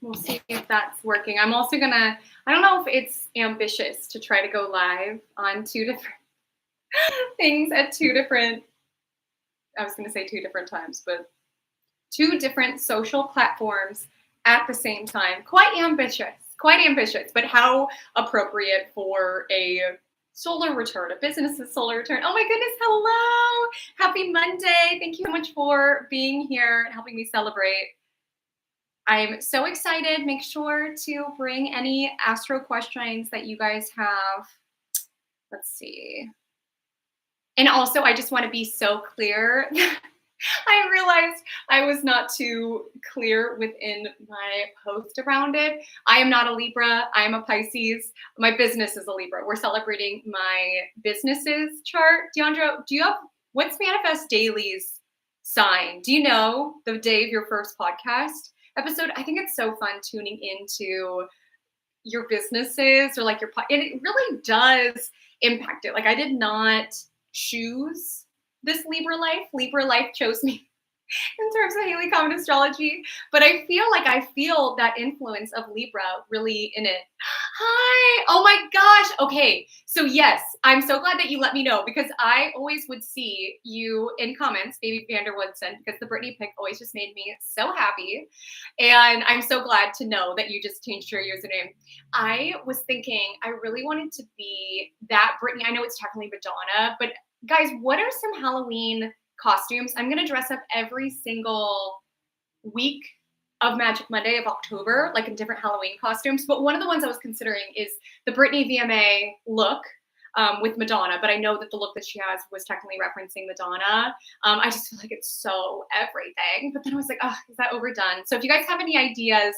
We'll see if that's working. I'm also gonna, I don't know if it's ambitious to try to go live on 2 different things at 2 different, I was gonna say 2 different times, but 2 different social platforms at the same time. Quite ambitious, but how appropriate for a solar return, a business's solar return. Oh my goodness, hello. Happy Monday. Thank you so much for being here and helping me celebrate. I'm so excited. Make sure to bring any astro questions that you guys have. Let's see. And also, I just want to be so clear. I realized I was not too clear within my post around it. I am not a Libra. I am a Pisces. My business is a Libra. We're celebrating my business's chart. Deandra, do you have, what's Manifest Daily's sign? Do you know the day of your first podcast episode? I think it's so fun tuning into your businesses or like your, and it really does impact it. Like I did not choose this Libra life. Libra life chose me in terms of Haley Comet Astrology, but I feel that influence of Libra really in it. Hi, oh my gosh. Okay, so yes, I'm so glad that you let me know because I always would see you in comments, Baby Vanderwoodson, because the Brittany pick always just made me so happy. And I'm so glad to know that you just changed your username. I was thinking I really wanted to be that Brittany. I know it's technically Madonna, but guys, what are some Halloween costumes? I'm going to dress up every single week of Magic Monday of October, like in different Halloween costumes. But one of the ones I was considering is the Britney VMA look with Madonna. But I know that the look that she has was technically referencing Madonna. I just feel like it's so everything. But then I was like, oh, is that overdone? So if you guys have any ideas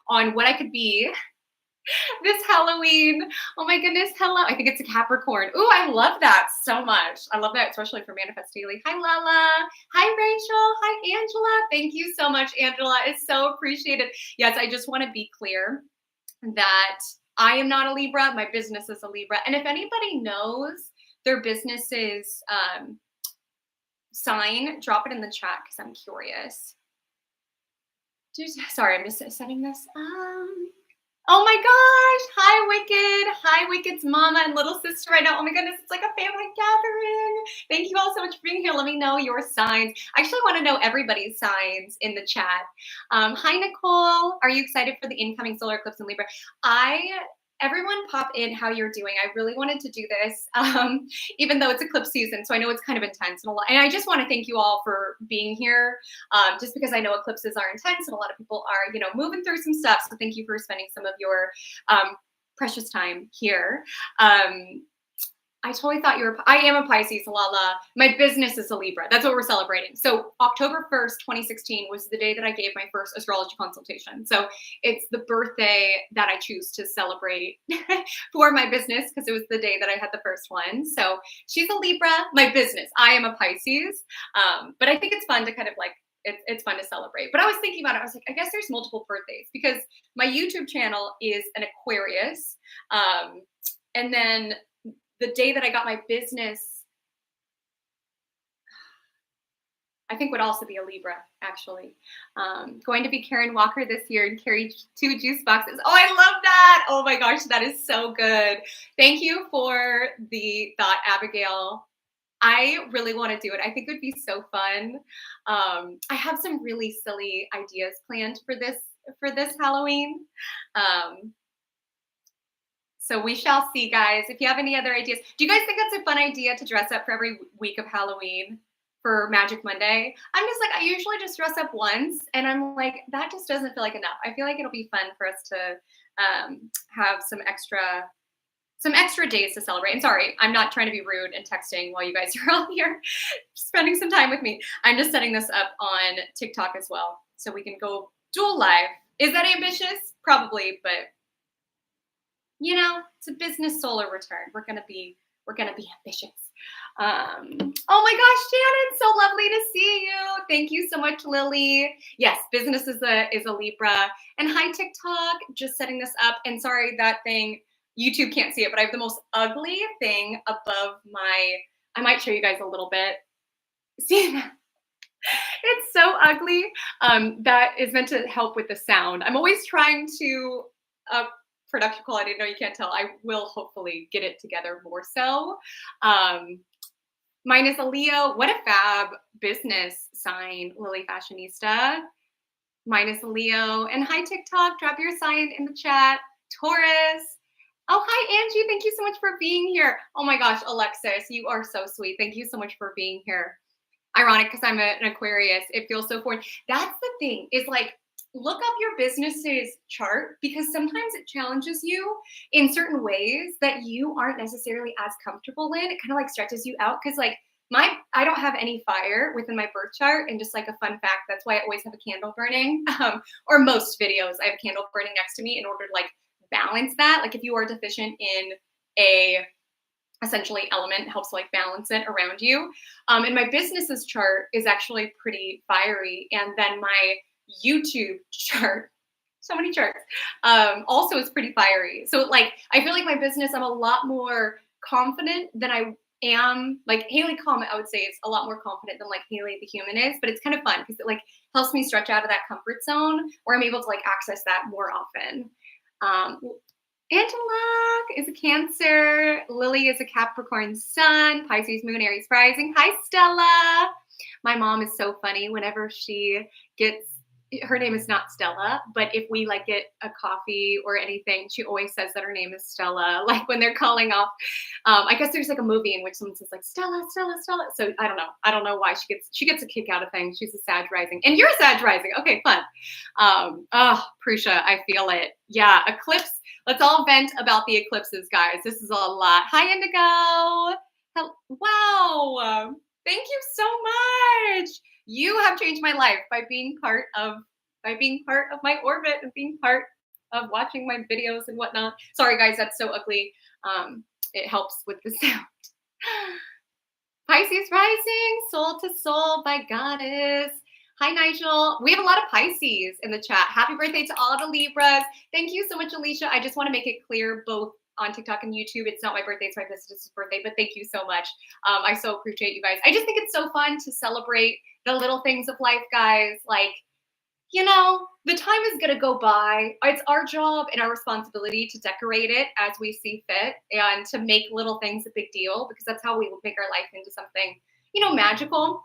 on what I could be this Halloween. Oh my goodness, hello. I think it's a Capricorn. Ooh, I love that so much. I love that, especially for Manifest Daily. Hi, Lala. Hi, Rachel. Hi, Angela. Thank you so much, Angela. It's so appreciated. Yes, I just want to be clear that I am not a Libra. My business is a Libra. And if anybody knows their business's sign, drop it in the chat because I'm curious. Sorry, I'm just setting this. Oh my gosh. Hi, Wicked. Hi, Wicked's mama and little sister right now. Oh my goodness, it's like a family gathering. Thank you all so much for being here. Let me know your signs. I actually want to know everybody's signs in the chat. Hi, Nicole. Are you excited for the incoming solar eclipse in Libra? Everyone pop in how you're doing. I really wanted to do this, even though it's eclipse season. So I know it's kind of intense and a lot. And I just want to thank you all for being here, just because I know eclipses are intense and a lot of people are, moving through some stuff. So thank you for spending some of your precious time here. I totally thought I am a Pisces, Lala. My business is a Libra. That's what we're celebrating. So October 1st, 2016 was the day that I gave my first astrology consultation. So it's the birthday that I choose to celebrate for my business because it was the day that I had the first one. So she's a Libra, my business. I am a Pisces. But I think it's fun to kind of like, it's fun to celebrate. But I was thinking about it. I was like, I guess there's multiple birthdays because my YouTube channel is an Aquarius. And then the day that I got my business, I think would also be a Libra, actually. Going to be Karen Walker this year and carry 2 juice boxes. Oh, I love that. Oh my gosh, that is so good. Thank you for the thought, Abigail. I really want to do it. I think it would be so fun. I have some really silly ideas planned for this Halloween. So we shall see, guys. If you have any other ideas, do you guys think that's a fun idea to dress up for every week of Halloween for Magic Monday? I'm just like, I usually just dress up once and I'm like, that just doesn't feel like enough. I feel like it'll be fun for us to have some extra days to celebrate. And sorry, I'm not trying to be rude and texting while you guys are all here spending some time with me. I'm just setting this up on TikTok as well. So we can go dual live. Is that ambitious? Probably, but it's a business solar return. We're gonna be ambitious. Oh my gosh, Shannon, so lovely to see you. Thank you so much, Lily. Yes, business is a Libra. And hi, TikTok, just setting this up. And sorry, that thing, YouTube can't see it, but I have the most ugly thing above I might show you guys a little bit. See that? It's so ugly. That is meant to help with the sound. I'm always trying to production quality. No, you can't tell. I will hopefully get it together more so. Mine is a Leo. What a fab business sign, Lily Fashionista. Mine is a Leo. And hi, TikTok. Drop your sign in the chat. Taurus. Oh, hi, Angie. Thank you so much for being here. Oh my gosh, Alexis, you are so sweet. Thank you so much for being here. Ironic because I'm an Aquarius. It feels so foreign. That's the thing is like, look up your business's chart because sometimes it challenges you in certain ways that you aren't necessarily as comfortable in. It kind of like stretches you out because like I don't have any fire within my birth chart. And just like a fun fact, that's why I always have a candle burning. Or most videos, I have a candle burning next to me in order to like balance that. Like if you are deficient in a essentially element, it helps like balance it around you. And my business's chart is actually pretty fiery. And then my YouTube chart, so many charts, also is pretty fiery. So like, I feel like my business, I'm a lot more confident than I am. Like Haley Comet, I would say is a lot more confident than like Haley the human is, but it's kind of fun because it like helps me stretch out of that comfort zone where I'm able to like access that more often. Angela is a Cancer. Lily is a Capricorn sun. Pisces moon, Aries rising. Hi, Stella. My mom is so funny whenever she gets, her name is not Stella, but if we like get a coffee or anything, she always says that her name is Stella. Like when they're calling off, I guess there's like a movie in which someone says like Stella, Stella, Stella. So I don't know. I don't know why she gets a kick out of things. She's a Sag rising, and you're a Sag rising. Okay, fun. Prusha, I feel it. Yeah, eclipse. Let's all vent about the eclipses, guys. This is a lot. Hi, Indigo. Wow. Thank you so much. You have changed my life by being part of my orbit and being part of watching my videos and whatnot. Sorry, guys, that's so ugly. It helps with the sound. Pisces rising, soul to soul by Goddess. Hi, Nigel. We have a lot of Pisces in the chat. Happy birthday to all the Libras. Thank you so much, Alicia. I just want to make it clear, both on TikTok and YouTube, it's not my birthday, it's my business's birthday, but thank you so much. I so appreciate you guys. I just think it's so fun to celebrate the little things of life, guys. Like, you know, the time is going to go by. It's our job and our responsibility to decorate it as we see fit and to make little things a big deal because that's how we will make our life into something, you know, magical.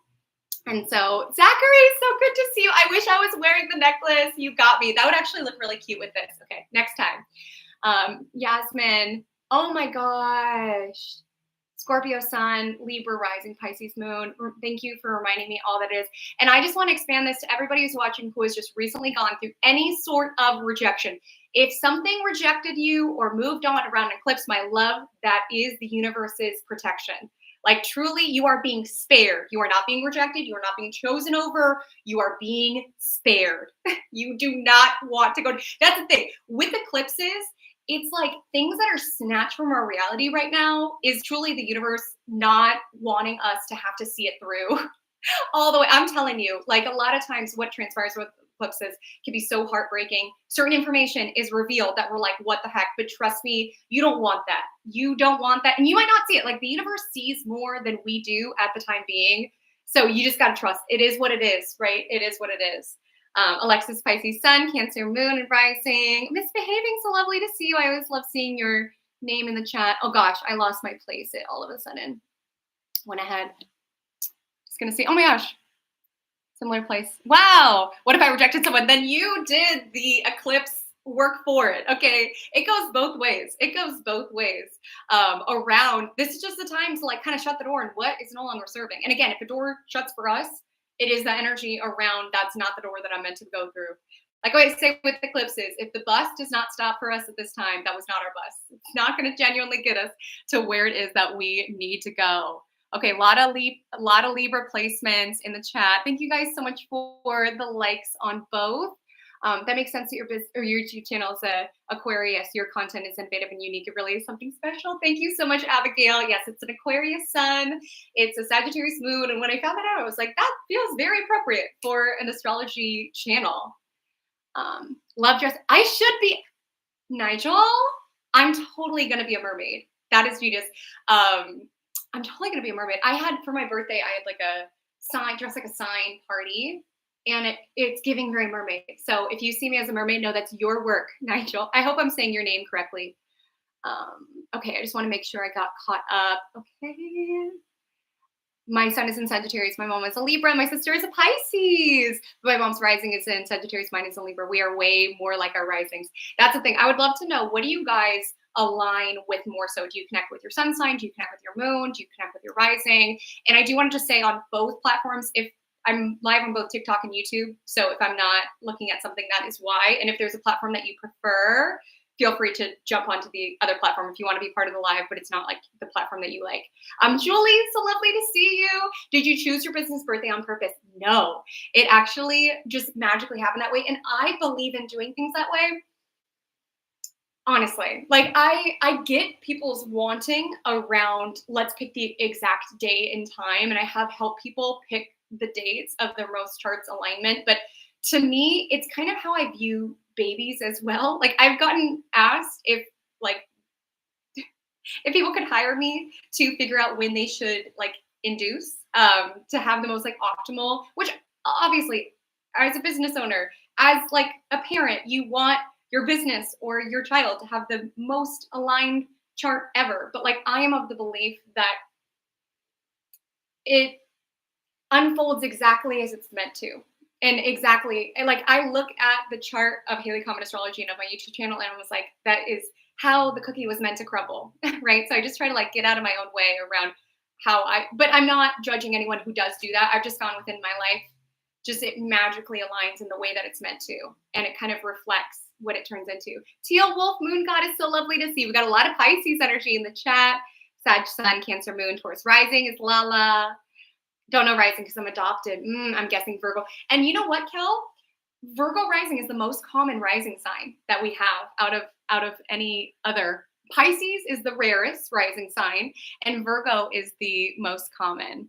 And so, Zachary, so good to see you. I wish I was wearing the necklace. You got me. That would actually look really cute with this. Okay, next time. Yasmin, oh my gosh. Scorpio sun, Libra rising, Pisces moon. Thank you for reminding me all that is. And I just want to expand this to everybody who's watching who has just recently gone through any sort of rejection. If something rejected you or moved on around an eclipse, my love, that is the universe's protection. Like truly, you are being spared. You are not being rejected. You are not being chosen over. You are being spared. You do not want to go. That's the thing with eclipses. It's like things that are snatched from our reality right now is truly the universe not wanting us to have to see it through all the way. I'm telling you, like a lot of times what transpires with eclipses can be so heartbreaking. Certain information is revealed that we're like, what the heck? But trust me, you don't want that. You don't want that. And you might not see it. Like the universe sees more than we do at the time being. So you just got to trust. It is what it is, right? It is what it is. Alexis, Pisces sun, Cancer moon and rising. Misbehaving, so lovely to see you. I always love seeing your name in the chat. Oh gosh, I lost my place. It all of a sudden went ahead. Just gonna see, oh my gosh, similar place. Wow, what if I rejected someone? Then you did the eclipse work for it. Okay, it goes both ways. It goes both ways. Around, this is just the time to like kind of shut the door and what is no longer serving. And again, if a door shuts for us, it is the energy around that's not the door that I'm meant to go through. Like I say with eclipses, if the bus does not stop for us at this time, that was not our bus. It's not going to genuinely get us to where it is that we need to go. Okay, a lot of Libra placements in the chat. Thank you guys so much for the likes on both. That makes sense that your YouTube channel is Aquarius. Your content is innovative and unique. It really is something special. Thank you so much, Abigail. Yes, it's an Aquarius sun. It's a Sagittarius moon. And when I found that out, I was like, that feels very appropriate for an astrology channel. Love dress. I should be, Nigel, I'm totally going to be a mermaid. That is Venus. I'm totally going to be a mermaid. For my birthday, I had like a sign, dress like a sign party. and it's giving very mermaid. So if you see me as a mermaid, know that's your work, Nigel. I hope I'm saying your name correctly. Okay, I just want to make sure I got caught up. Okay. My son is in Sagittarius. My mom is a Libra. My sister is a Pisces. My mom's rising is in Sagittarius. Mine is in Libra. We are way more like our risings. That's the thing. I would love to know, what do you guys align with more so? Do you connect with your sun sign? Do you connect with your moon? Do you connect with your rising? And I do want to just say, on both platforms, if I'm live on both TikTok and YouTube, so if I'm not looking at something, that is why. And if there's a platform that you prefer, feel free to jump onto the other platform if you want to be part of the live, but it's not like the platform that you like. Julie, so lovely to see you. Did you choose your business birthday on purpose? No, it actually just magically happened that way. And I believe in doing things that way. Honestly, like I get people's wanting around, let's pick the exact day and time. And I have helped people pick the dates of their most charts alignment. But to me, it's kind of how I view babies as well. Like, I've gotten asked if people could hire me to figure out when they should like induce, to have the most like optimal, which obviously, as a business owner, as like a parent, you want your business or your child to have the most aligned chart ever. But like, I am of the belief that it unfolds exactly as it's meant to. And exactly, and like, I look at the chart of Haley Comet Astrology and of my YouTube channel, and I was like, that is how the cookie was meant to crumble, right? So I just try to like get out of my own way around but I'm not judging anyone who does do that. I've just gone within my life, just it magically aligns in the way that it's meant to, and it kind of reflects what it turns into. Teal Wolf Moon God is so lovely to see. We got a lot of Pisces energy in the chat. Sag Sun, Cancer Moon, Taurus Rising is Lala. Don't know rising because I'm adopted. I'm guessing Virgo. And you know what, Kel? Virgo rising is the most common rising sign that we have out of any other. Pisces is the rarest rising sign, and Virgo is the most common.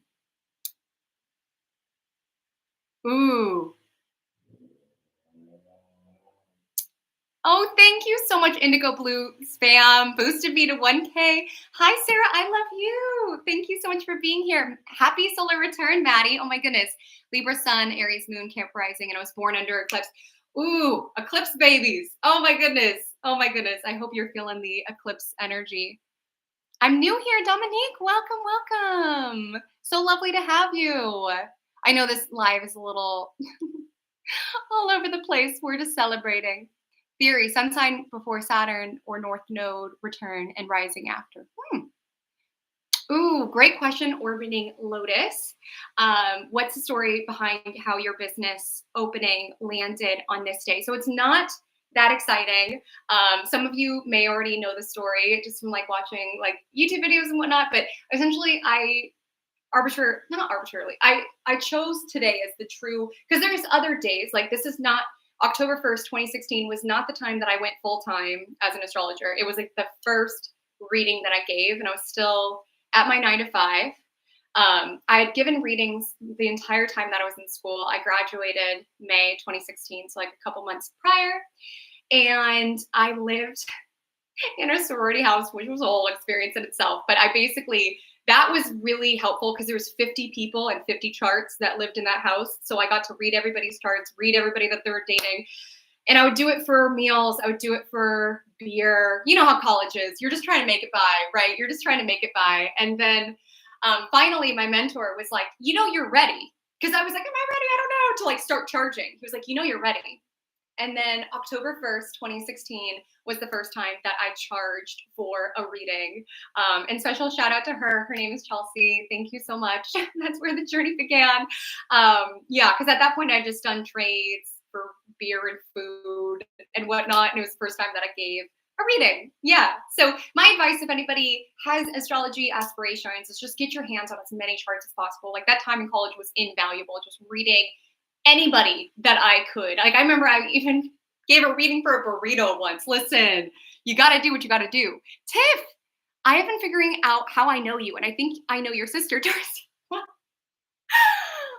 Ooh. Oh, thank you so much, Indigo Blue Spam. Boosted me to 1K. Hi, Sarah. I love you. Thank you so much for being here. Happy solar return, Maddie. Oh, my goodness. Libra Sun, Aries Moon, Camp Rising, and I was born under eclipse. Ooh, eclipse babies. Oh, my goodness. Oh, my goodness. I hope you're feeling the eclipse energy. I'm new here, Dominique. Welcome, welcome. So lovely to have you. I know this live is a little all over the place. We're just celebrating. Theory, sun sign before Saturn or North Node return and rising after. Ooh, great question, orbiting Lotus. What's the story behind how your business opening landed on this day? So it's not that exciting. Some of you may already know the story just from like watching like YouTube videos and whatnot, but essentially I chose today as the true, because there's other days, like this is not, October 1st, 2016 was not the time that I went full-time as an astrologer. It was like the first reading that I gave, and I was still at my 9 to 5. I had given readings the entire time that I was in school. I graduated May 2016, so like a couple months prior. And I lived in a sorority house, which was a whole experience in itself. But that was really helpful because there was 50 people and 50 charts that lived in that house. So I got to read everybody's charts, read everybody that they were dating. And I would do it for meals. I would do it for beer. You know how college is. You're just trying to make it by, right? You're just trying to make it by. And then finally, my mentor was like, you're ready. Because I was like, am I ready? I don't know. To like start charging. He was like, you're ready. And then October 1st, 2016 was the first time that I charged for a reading. And special shout out to her. Her name is Chelsea. Thank you so much. That's where the journey began. Because at that point I just done trades for beer and food and whatnot. And it was the first time that I gave a reading. Yeah. So my advice, if anybody has astrology aspirations, is just get your hands on as many charts as possible. Like that time in college was invaluable, just reading anybody that I could. Like I remember I even gave a reading for a burrito once. Listen, you got to do what you got to do. Tiff, I have been figuring out how I know you, and I think I know your sister, Darcy.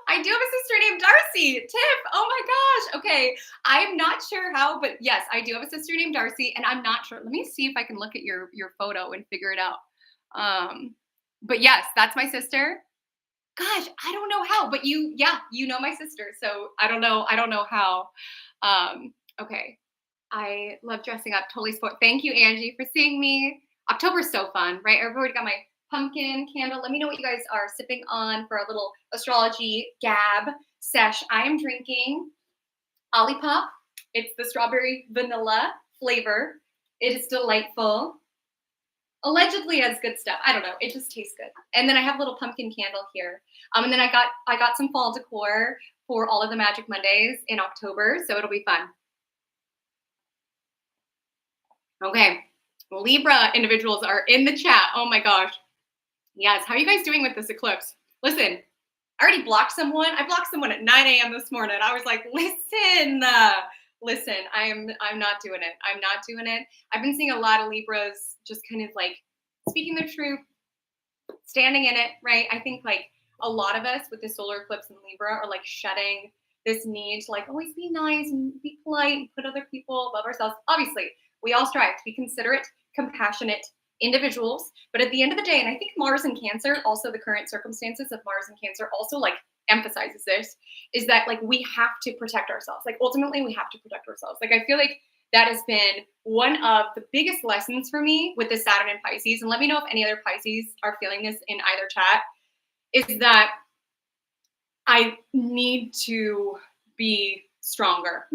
I do have a sister named Darcy. Tiff, oh my gosh. Okay, I'm not sure how, but yes, I do have a sister named Darcy, and I'm not sure. Let me see if I can look at your photo and figure it out. But yes, that's my sister. Gosh, I don't know how, but yeah, you know my sister, so I don't know how. Okay. I love dressing up. Totally sport. Thank you, Angie, for seeing me. October's so fun, right? I've already got my pumpkin candle. Let me know what you guys are sipping on for a little astrology gab sesh. I am drinking Olipop. It's the strawberry vanilla flavor. It is delightful. Allegedly has good stuff. I don't know. It just tastes good. And then I have a little pumpkin candle here. And then I got some fall decor for all of the Magic Mondays in October, so it'll be fun. Okay. Libra individuals are in the chat. Oh my gosh. Yes. How are you guys doing with this eclipse? Listen, I already blocked someone. I blocked someone at 9 a.m. this morning. I was like, listen, I'm not doing it. I'm not doing it. I've been seeing a lot of Libras just kind of like speaking their truth, standing in it, right? I think like a lot of us with the solar eclipse in Libra are like shedding this need to like always be nice and be polite and put other people above ourselves. Obviously, we all strive to be considerate, compassionate individuals. But at the end of the day, and I think Mars in Cancer, also the current circumstances of Mars in Cancer also like emphasizes this, is that like we have to protect ourselves. Like ultimately we have to protect ourselves. Like I feel like that has been one of the biggest lessons for me with the Saturn in Pisces. And let me know if any other Pisces are feeling this in either chat, is that I need to be stronger.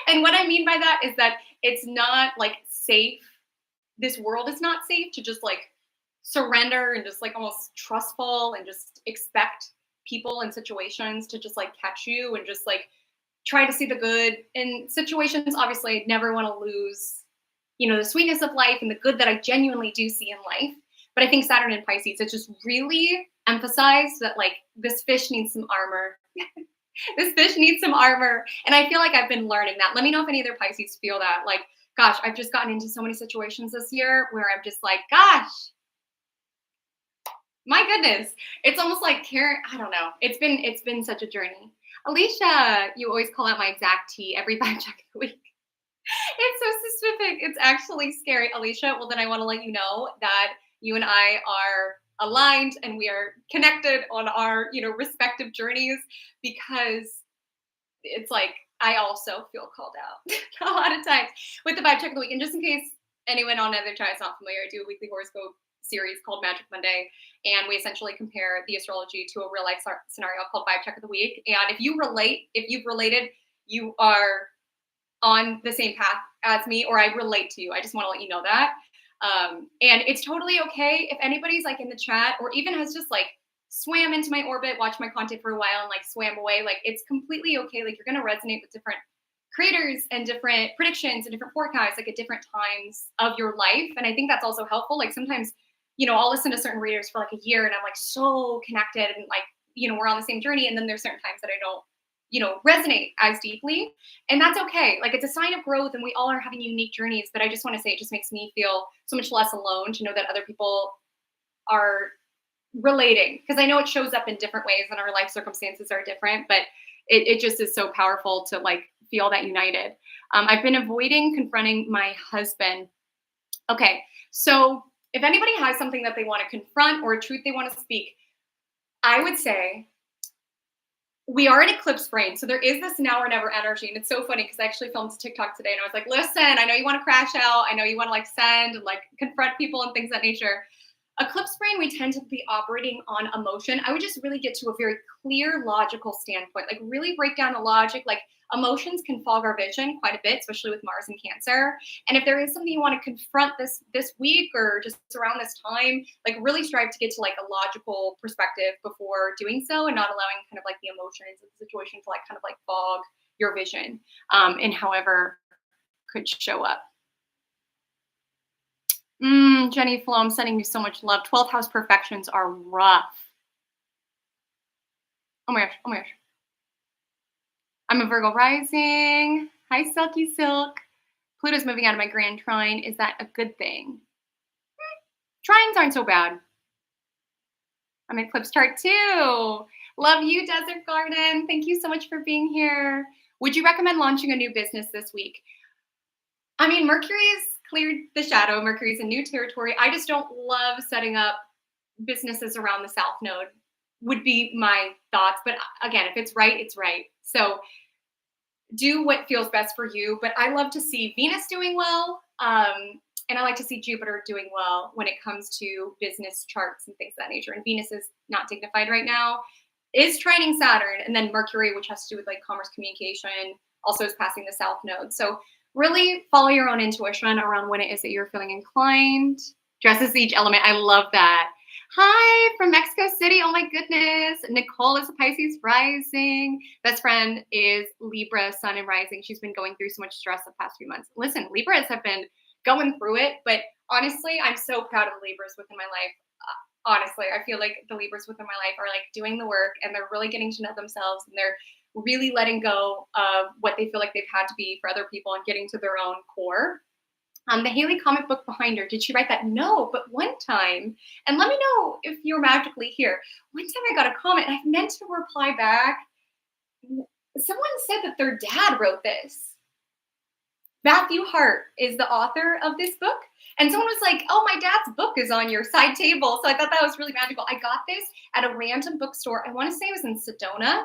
And what I mean by that is that it's not like safe. This world is not safe to just like surrender and just like almost trustful and just expect people and situations to just like catch you and just like try to see the good in situations. Obviously, I never want to lose, the sweetness of life and the good that I genuinely do see in life. But I think Saturn in Pisces, it just really emphasized that like this fish needs some armor. This fish needs some armor. And I feel like I've been learning that. Let me know if any other Pisces feel that. Like, gosh, I've just gotten into so many situations this year where I'm just like, gosh, my goodness. It's almost like I don't know. It's been such a journey. Alicia, you always call out my exact tea every vibe check of the week. It's so specific. It's actually scary. Alicia, well, then I want to let you know that you and I are aligned and we are connected on our, respective journeys, because it's like I also feel called out a lot of times with the vibe check of the week. And just in case anyone on other chat is not familiar, I do a weekly horoscope series called Magic Monday, and we essentially compare the astrology to a real life scenario called Vibe Check of the Week. And if you've related, you are on the same path as me, or I relate to you. I just want to let you know that. And it's totally okay if anybody's like in the chat or even has just like swam into my orbit, watched my content for a while and like swam away. Like it's completely okay. Like you're going to resonate with different creators and different predictions and different forecasts, like at different times of your life. And I think that's also helpful. Like sometimes, I'll listen to certain readers for like a year and I'm like so connected and like, we're on the same journey. And then there's certain times that I don't, resonate as deeply. And that's okay. Like it's a sign of growth and we all are having unique journeys. But I just want to say it just makes me feel so much less alone to know that other people are relating, because I know it shows up in different ways and our life circumstances are different, but it just is so powerful to like feel that united. I've been avoiding confronting my husband. Okay. So if anybody has something that they want to confront or a truth they want to speak, I would say we are in eclipse brain. So there is this now or never energy. And it's so funny because I actually filmed a TikTok today and I was like, listen, I know you want to crash out. I know you want to like send and like confront people and things of that nature. Eclipse brain, we tend to be operating on emotion. I would just really get to a very clear, logical standpoint, like really break down the logic. Like emotions can fog our vision quite a bit, especially with Mars and Cancer. And if there is something you want to confront this week or just around this time, like really strive to get to like a logical perspective before doing so and not allowing kind of like the emotions of the situation to like kind of like fog your vision and however could show up. Jenny Flo, I'm sending you so much love. 12th house perfections are rough. Oh my gosh. I'm a Virgo rising. Hi, Silky Silk. Pluto's moving out of my grand trine. Is that a good thing? Trines aren't so bad. I'm in eclipse chart too. Love you, Desert Garden. Thank you so much for being here. Would you recommend launching a new business this week? I mean, Mercury's cleared the shadow. Mercury's in new territory. I just don't love setting up businesses around the South Node would be my thoughts. But again, if it's right, it's right. So do what feels best for you. But I love to see Venus doing well. And I like to see Jupiter doing well when it comes to business charts and things of that nature. And Venus is not dignified right now, is trining Saturn. And then Mercury, which has to do with like commerce communication, also is passing the South Node. So really follow your own intuition around when it is that you're feeling inclined. Dresses each element. I love that. Hi from Mexico City. Oh my goodness. Nicole is a Pisces rising. Best friend is Libra, sun and rising. She's been going through so much stress the past few months. Listen, Libras have been going through it, but honestly, I'm so proud of the Libras within my life. Honestly, I feel like the Libras within my life are like doing the work, and they're really getting to know themselves, and they're really letting go of what they feel like they've had to be for other people and getting to their own core. The Haley Comet book behind her, did she write that? No, but one time, and let me know if you're magically here. One time I got a comment, and I meant to reply back. Someone said that their dad wrote this. Matthew Hart is the author of this book. And someone was like, oh, my dad's book is on your side table. So I thought that was really magical. I got this at a random bookstore. I want to say it was in Sedona.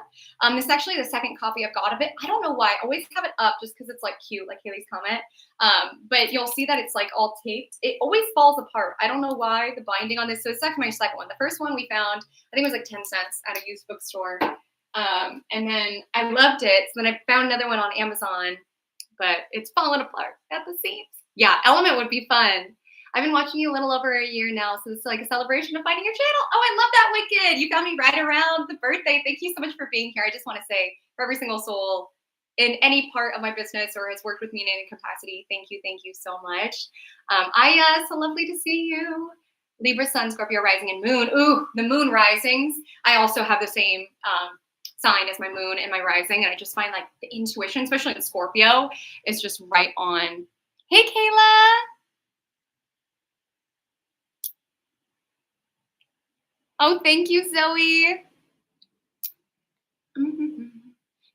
This is actually the second copy I've got of it. I don't know why. I always have it up just because it's like cute, like Haley's Comet. But you'll see that it's like all taped. It always falls apart. I don't know why the binding on this. So it's actually my second one. The first one we found, I think it was like 10 cents at a used bookstore. And then I loved it. So then I found another one on Amazon, but it's falling apart at the seams. Yeah, Element would be fun. I've been watching you a little over a year now, so it's like a celebration of finding your channel. Oh, I love that, Wicked. You found me right around the birthday. Thank you so much for being here. I just want to say, for every single soul in any part of my business or has worked with me in any capacity, thank you so much. Aya, so lovely to see you. Libra, Sun, Scorpio, Rising, and Moon. Ooh, the Moon risings. I also have the same sign as my Moon and my Rising, and I just find like the intuition, especially in Scorpio, is just right on. Hey, Kayla. Oh, thank you, Zoe. Mm-hmm.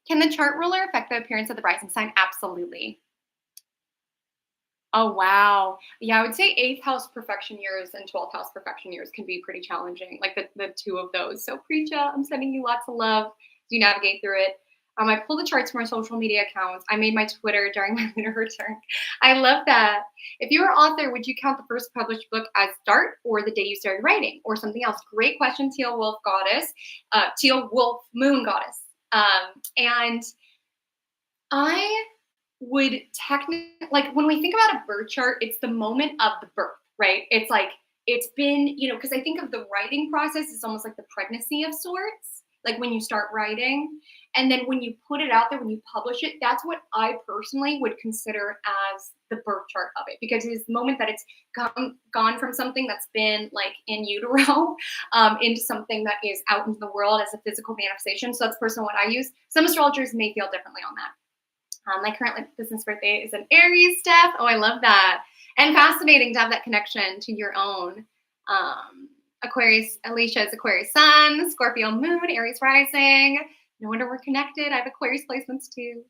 Can the chart ruler affect the appearance of the rising sign? Absolutely. Oh, wow. Yeah, I would say 8th house perfection years and 12th house perfection years can be pretty challenging, like the two of those. So, Preecha, I'm sending you lots of love as you navigate through it. I pulled the charts from our social media accounts. I made my Twitter during my lunar return. I love that. If you were an author, would you count the first published book as start or the day you started writing or something else? Great question, Teal Wolf Goddess, Teal Wolf Moon Goddess. And I would technically, like when we think about a birth chart, it's the moment of the birth, right? It's like, it's been, because I think of the writing process as almost like the pregnancy of sorts, like when you start writing. And then when you put it out there, when you publish it, that's what I personally would consider as the birth chart of it, because it's the moment that it's gone from something that's been like in utero into something that is out into the world as a physical manifestation. So that's personally what I use. Some astrologers may feel differently on that. My current business birthday is an Aries, Steph. Oh, I love that. And fascinating to have that connection to your own. Aquarius, Alicia is Aquarius Sun, Scorpio Moon, Aries Rising. No wonder we're connected. I have Aquarius placements too.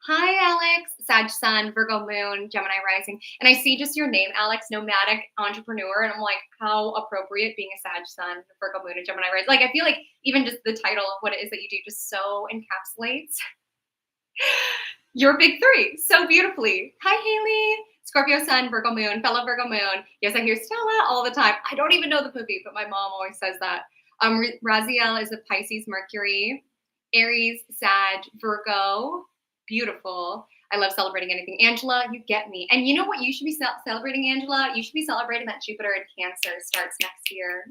Hi, Alex. Sag Sun, Virgo Moon, Gemini Rising. And I see just your name, Alex, Nomadic Entrepreneur. And I'm like, how appropriate being a Sag Sun, Virgo Moon, and Gemini Rising. Like, I feel like even just the title of what it is that you do just so encapsulates your big three so beautifully. Hi, Haley. Scorpio Sun, Virgo Moon, fellow Virgo Moon. Yes, I hear Stella all the time. I don't even know the movie, but my mom always says that. Raziel is a Pisces Mercury. Aries, Sag, Virgo, beautiful. I love celebrating anything. Angela, you get me. And you know what you should be celebrating, Angela? You should be celebrating that Jupiter in Cancer starts next year.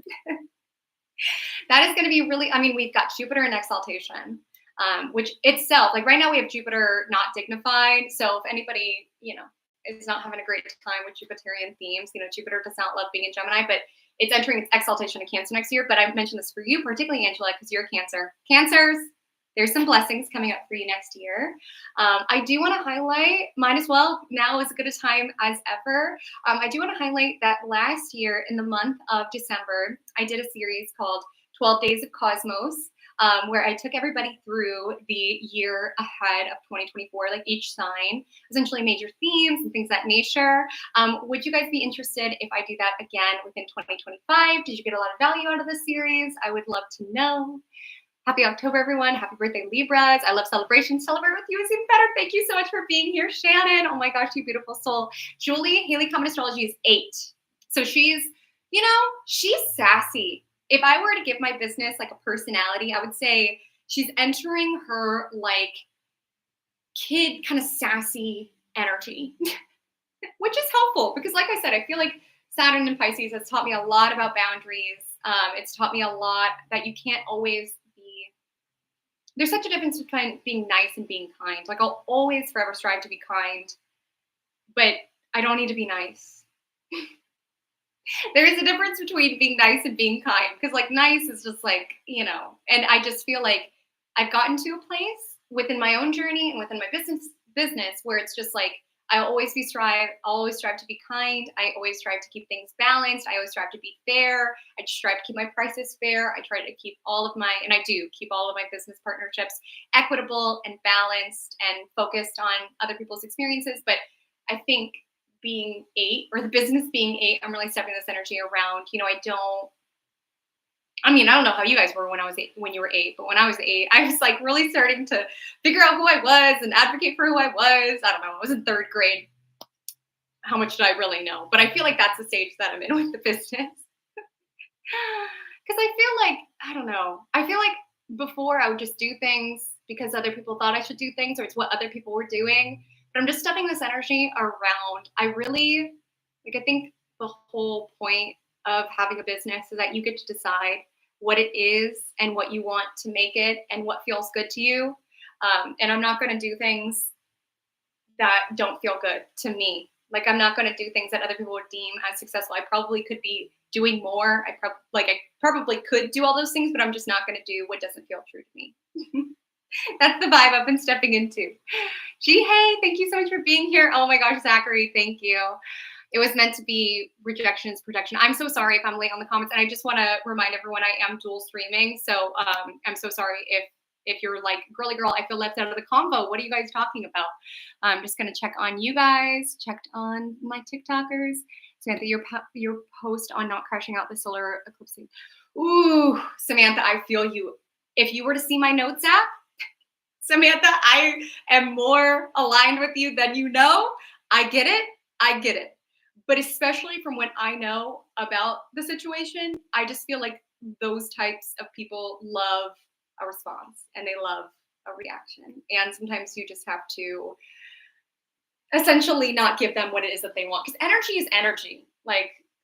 That is going to be really, we've got Jupiter in exaltation, which itself, like right now we have Jupiter not dignified. So if anybody, is not having a great time with Jupiterian themes, Jupiter does not love being in Gemini, but it's entering its exaltation in Cancer next year. But I mentioned this for you, particularly Angela, because you're a Cancer. Cancers, there's some blessings coming up for you next year. I do want to highlight, might as well, now is as good a time as ever. I do want to highlight that last year in the month of December, I did a series called 12 Days of Cosmos. where I took everybody through the year ahead of 2024, like each sign, essentially major themes and things of that nature. Would you guys be interested if I do that again within 2025? Did you get a lot of value out of this series? I would love to know. Happy October, everyone. Happy birthday, Libras. I love celebrations. Celebrate with you is even better. Thank you so much for being here, Shannon. Oh my gosh, you beautiful soul. Julie, Haley Comet Astrology is 8. So she's, she's sassy. If I were to give my business like a personality, I would say she's entering her like kid kind of sassy energy, which is helpful because like I said, I feel like Saturn in Pisces has taught me a lot about boundaries. It's taught me a lot that you can't always there's such a difference between being nice and being kind. Like I'll always forever strive to be kind, but I don't need to be nice. There is a difference between being nice and being kind because like nice is just like, and I just feel like I've gotten to a place within my own journey and within my business where it's just like, I always strive to be kind. I always strive to keep things balanced. I always strive to be fair. I strive to keep my prices fair. I try to keep and I do keep all of my business partnerships equitable and balanced and focused on other people's experiences. But I think being 8 or the business being 8, I'm really stepping this energy around. I don't know how you guys were when you were 8, but when I was 8, I was like really starting to figure out who I was and advocate for who I was. I don't know. I was in 3rd grade. How much did I really know? But I feel like that's the stage that I'm in with the business. Because I feel like, I don't know. I feel like before I would just do things because other people thought I should do things or it's what other people were doing. But I'm just stepping this energy around. I think the whole point of having a business is that you get to decide what it is and what you want to make it and what feels good to you. And I'm not going to do things that don't feel good to me. Like I'm not going to do things that other people would deem as successful. I probably could be doing more. I probably could do all those things, but I'm just not going to do what doesn't feel true to me. That's the vibe I've been stepping into. Hey, thank you so much for being here. Oh my gosh, Zachary, thank you. It was meant to be rejection is protection. I'm so sorry if I'm late on the comments. And I just want to remind everyone I am dual streaming. So I'm so sorry if you're like, girly girl, I feel left out of the convo. What are you guys talking about? I'm just going to check on you guys, checked on my TikTokers. Samantha, your post on not crashing out the solar eclipse. Ooh, Samantha, I feel you. If you were to see my notes app, Samantha, I am more aligned with you than you know. I get it. But especially from what I know about the situation, I just feel like those types of people love a response and they love a reaction. And sometimes you just have to essentially not give them what it is that they want. Because energy is energy.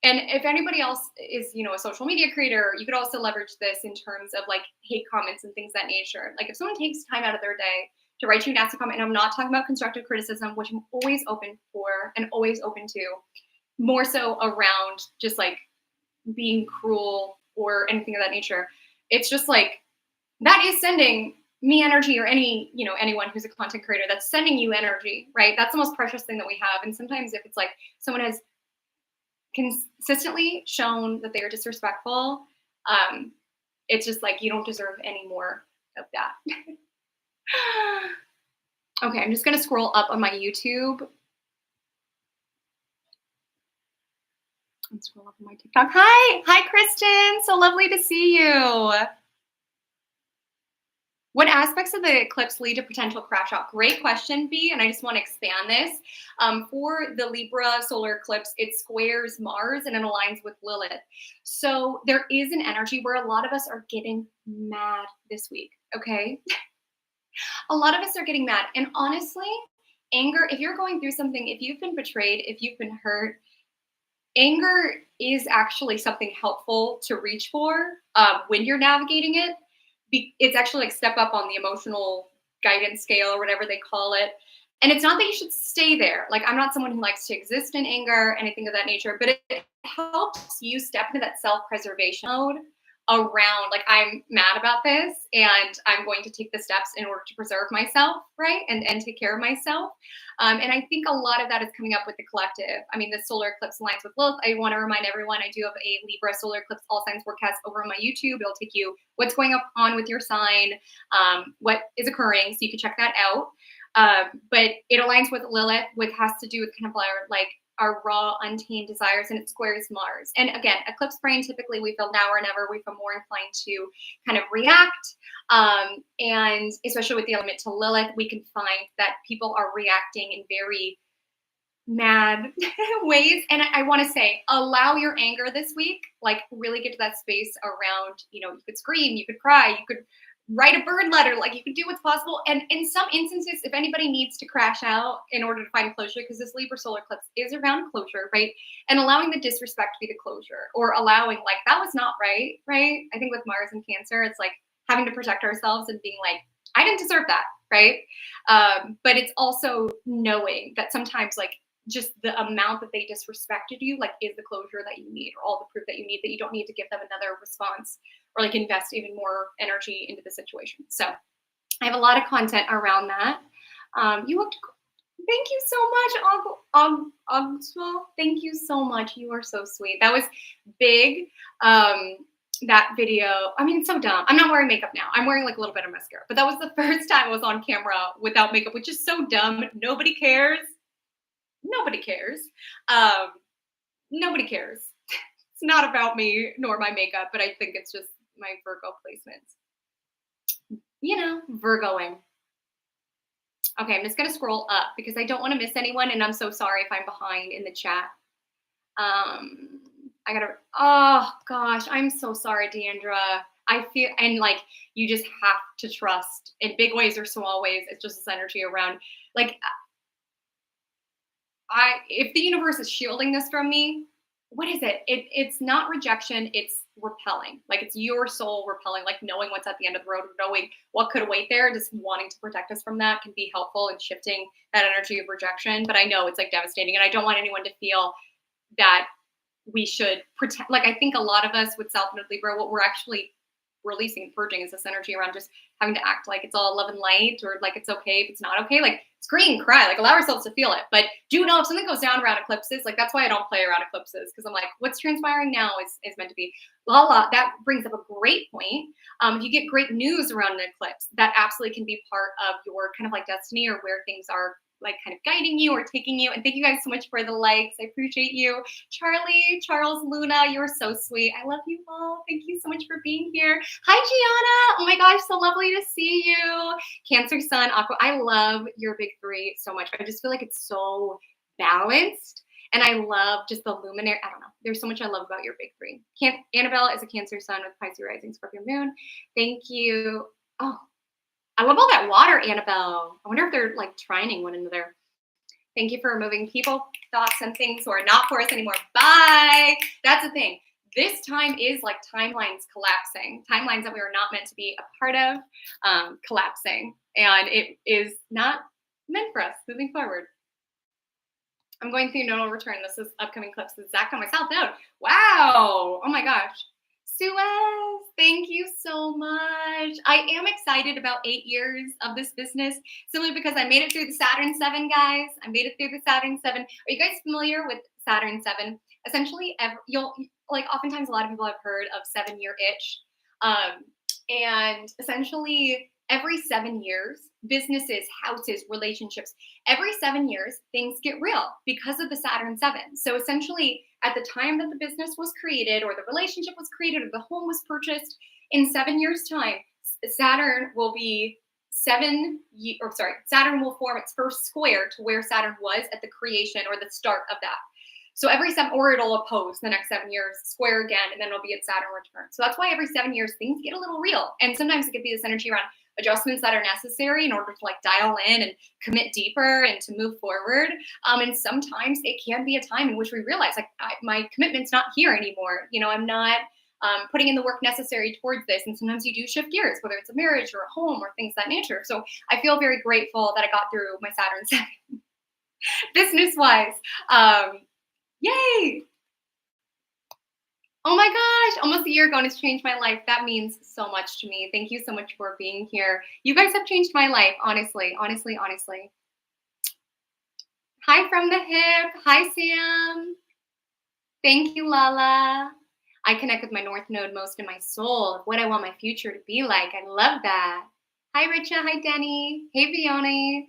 And if anybody else is, a social media creator, you could also leverage this in terms of like hate comments and things of that nature. Like if someone takes time out of their day to write you a nasty comment, and I'm not talking about constructive criticism, which I'm always open for and always open to, more so around just like being cruel or anything of that nature. It's just like, that is sending me energy or anyone who's a content creator that's sending you energy, right? That's the most precious thing that we have. And sometimes if it's like someone has consistently shown that they are disrespectful, it's just like, you don't deserve any more of that. Okay, I'm just going to scroll up on my YouTube. And scroll up on my TikTok. Hi, Kristen. So lovely to see you. What aspects of the eclipse lead to potential crash out? Great question, B. And I just want to expand this. For the Libra solar eclipse, it squares Mars and it aligns with Lilith. So there is an energy where a lot of us are getting mad this week, okay? A lot of us are getting mad. And honestly, anger, if you're going through something, if you've been betrayed, if you've been hurt, anger is actually something helpful to reach for when you're navigating it. It's actually like step up on the emotional guidance scale or whatever they call it. And it's not that you should stay there. Like I'm not someone who likes to exist in anger, anything of that nature, but it helps you step into that self-preservation mode around, like, I'm mad about this and I'm going to take the steps in order to preserve myself, right? And take care of myself. And I think a lot of that is coming up with the collective. I mean, the solar eclipse aligns with Lilith. I want to remind everyone I do have a Libra solar eclipse all signs forecast over on my YouTube. It'll take you what's going on with your sign, what is occurring, so you can check that out. But it aligns with Lilith, which has to do with kind of our raw, untamed desires, and it squares Mars. And again, eclipse brain, typically we feel now or never, we feel more inclined to kind of react. And especially with the element to Lilith, we can find that people are reacting in very mad ways. And I want to say, allow your anger this week, like really get to that space around, you could scream, you could cry, you could write a bird letter, like you can do what's possible. And in some instances, if anybody needs to crash out in order to find closure, because this Libra solar eclipse is around closure, right? And allowing the disrespect to be the closure, or allowing like, that was not right, right? I think with Mars and Cancer, it's like having to protect ourselves and being like, I didn't deserve that, right? But it's also knowing that sometimes like just the amount that they disrespected you, like is the closure that you need, or all the proof that you need, that you don't need to give them another response or like invest even more energy into the situation. So I have a lot of content around that. You looked, thank you so much, Uncle. Thank you so much. You are so sweet. That was big. That video, I mean, it's so dumb. I'm not wearing makeup now. I'm wearing like a little bit of mascara, but that was the first time I was on camera without makeup, which is so dumb. Nobody cares. Nobody cares. Nobody cares. It's not about me nor my makeup, but I think it's just my Virgo placements. Virgoing. Okay, I'm just going to scroll up because I don't want to miss anyone, and I'm so sorry if I'm behind in the chat. Oh gosh, I'm so sorry, Deandra. I feel, and like, you just have to trust in big ways or small ways. It's just this energy around, like, if the universe is shielding this from me, what is it? It's not rejection, it's repelling. Like, it's your soul repelling, like knowing what's at the end of the road, knowing what could await there, just wanting to protect us from that can be helpful in shifting that energy of rejection. But I know it's like devastating, and I don't want anyone to feel that we should pretend. Like, I think a lot of us with South Node Libra, what we're actually releasing and purging is this energy around just having to act like it's all love and light, or like it's okay if it's not okay. Like, scream, cry, like allow ourselves to feel it. But do know if something goes down around eclipses, like that's why I don't play around eclipses, because I'm like, what's transpiring now is meant to be. That brings up a great point. If you get great news around an eclipse, that absolutely can be part of your kind of like destiny, or where things are like kind of guiding you or taking you. And thank you guys so much for the likes. I appreciate you. Charlie, Charles, Luna, you're so sweet. I love you all. Thank you so much for being here. Hi, Gianna. Oh my gosh, so lovely to see you. Cancer, Sun, Aqua. I love your big three so much. I just feel like it's so balanced. And I love just the luminary. I don't know. There's so much I love about your big three. Annabelle is a Cancer Sun with Pisces rising, Scorpio moon. Thank you. Oh, I love all that water, Annabelle. I wonder if they're like trining one another. Thank you for removing people, thoughts, and things who are not for us anymore. Bye. That's the thing. This time is like timelines collapsing, timelines that we are not meant to be a part of, collapsing. And it is not meant for us moving forward. I'm going through nodal return. This is upcoming clips. This is Zach on my South Node. Wow. Oh my gosh. Suez, thank you so much. I am excited about 8 years of this business, simply because I made it through the Saturn 7, guys. I made it through the Saturn 7. Are you guys familiar with Saturn 7? Essentially, you'll like, oftentimes a lot of people have heard of 7-year itch. And essentially every 7 years, businesses, houses, relationships, every 7 years, things get real because of the Saturn 7. So essentially, at the time that the business was created, or the relationship was created, or the home was purchased, in 7 years' time, Saturn will be Saturn will form its first square to where Saturn was at the creation or the start of that. So every 7, or it'll oppose the next 7 years, square again, and then it'll be at Saturn return. So that's why every 7 years things get a little real. And sometimes it could be this energy around adjustments that are necessary in order to like dial in and commit deeper and to move forward. And sometimes it can be a time in which we realize, like, my commitment's not here anymore. I'm not putting in the work necessary towards this. And sometimes you do shift gears, whether it's a marriage or a home or things of that nature. So I feel very grateful that I got through my Saturn 7 business-wise. Yay! Oh my gosh, almost a year ago and it's changed my life. That means so much to me. Thank you so much for being here. You guys have changed my life, honestly, honestly, honestly. Hi from the hip. Hi, Sam. Thank you, Lala. I connect with my North Node most in my soul, what I want my future to be like. I love that. Hi, Richa. Hi, Denny. Hey, Vione.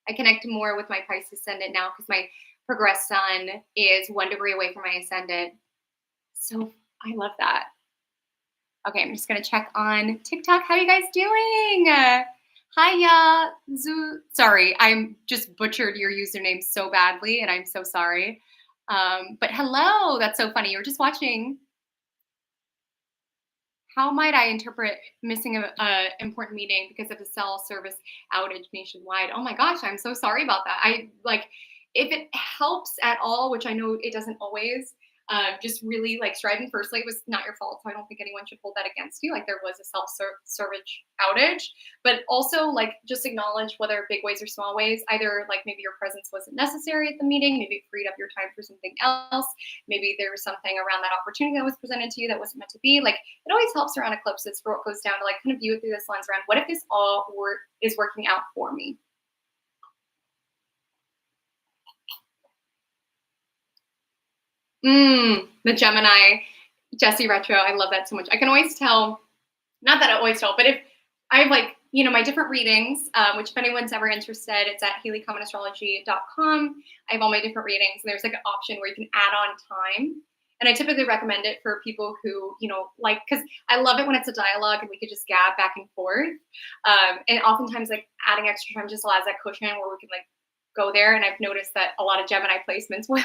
I connect more with my Pisces ascendant now because my progressed sun is 1 degree away from my ascendant. So I love that. Okay, I'm just gonna check on TikTok. How you guys doing? Hiya, Sorry, I'm just butchered your username so badly, and I'm so sorry. But hello, that's so funny. You were just watching. How might I interpret missing a important meeting because of a cell service outage nationwide? Oh my gosh, I'm so sorry about that. I like if it helps at all, which I know it doesn't always. Just really like striving. Firstly, it was not your fault, so I don't think anyone should hold that against you. Like there was a self-service outage, but also like just acknowledge whether big ways or small ways. Either like maybe your presence wasn't necessary at the meeting, maybe it freed up your time for something else. Maybe there was something around that opportunity that was presented to you that wasn't meant to be. Like it always helps around eclipses for what goes down to like kind of view it through this lens around what if this all is working out for me. The Gemini, Jesse Retro. I love that so much. I can always tell, not that I always tell, but if I have like, my different readings, which if anyone's ever interested, it's at HaleyCometAstrology.com. I have all my different readings, and there's like an option where you can add on time. And I typically recommend it for people who, like, because I love it when it's a dialogue and we could just gab back and forth. And oftentimes, like, adding extra time just allows that cushion where we can, like, go there. And I've noticed that a lot of Gemini placements will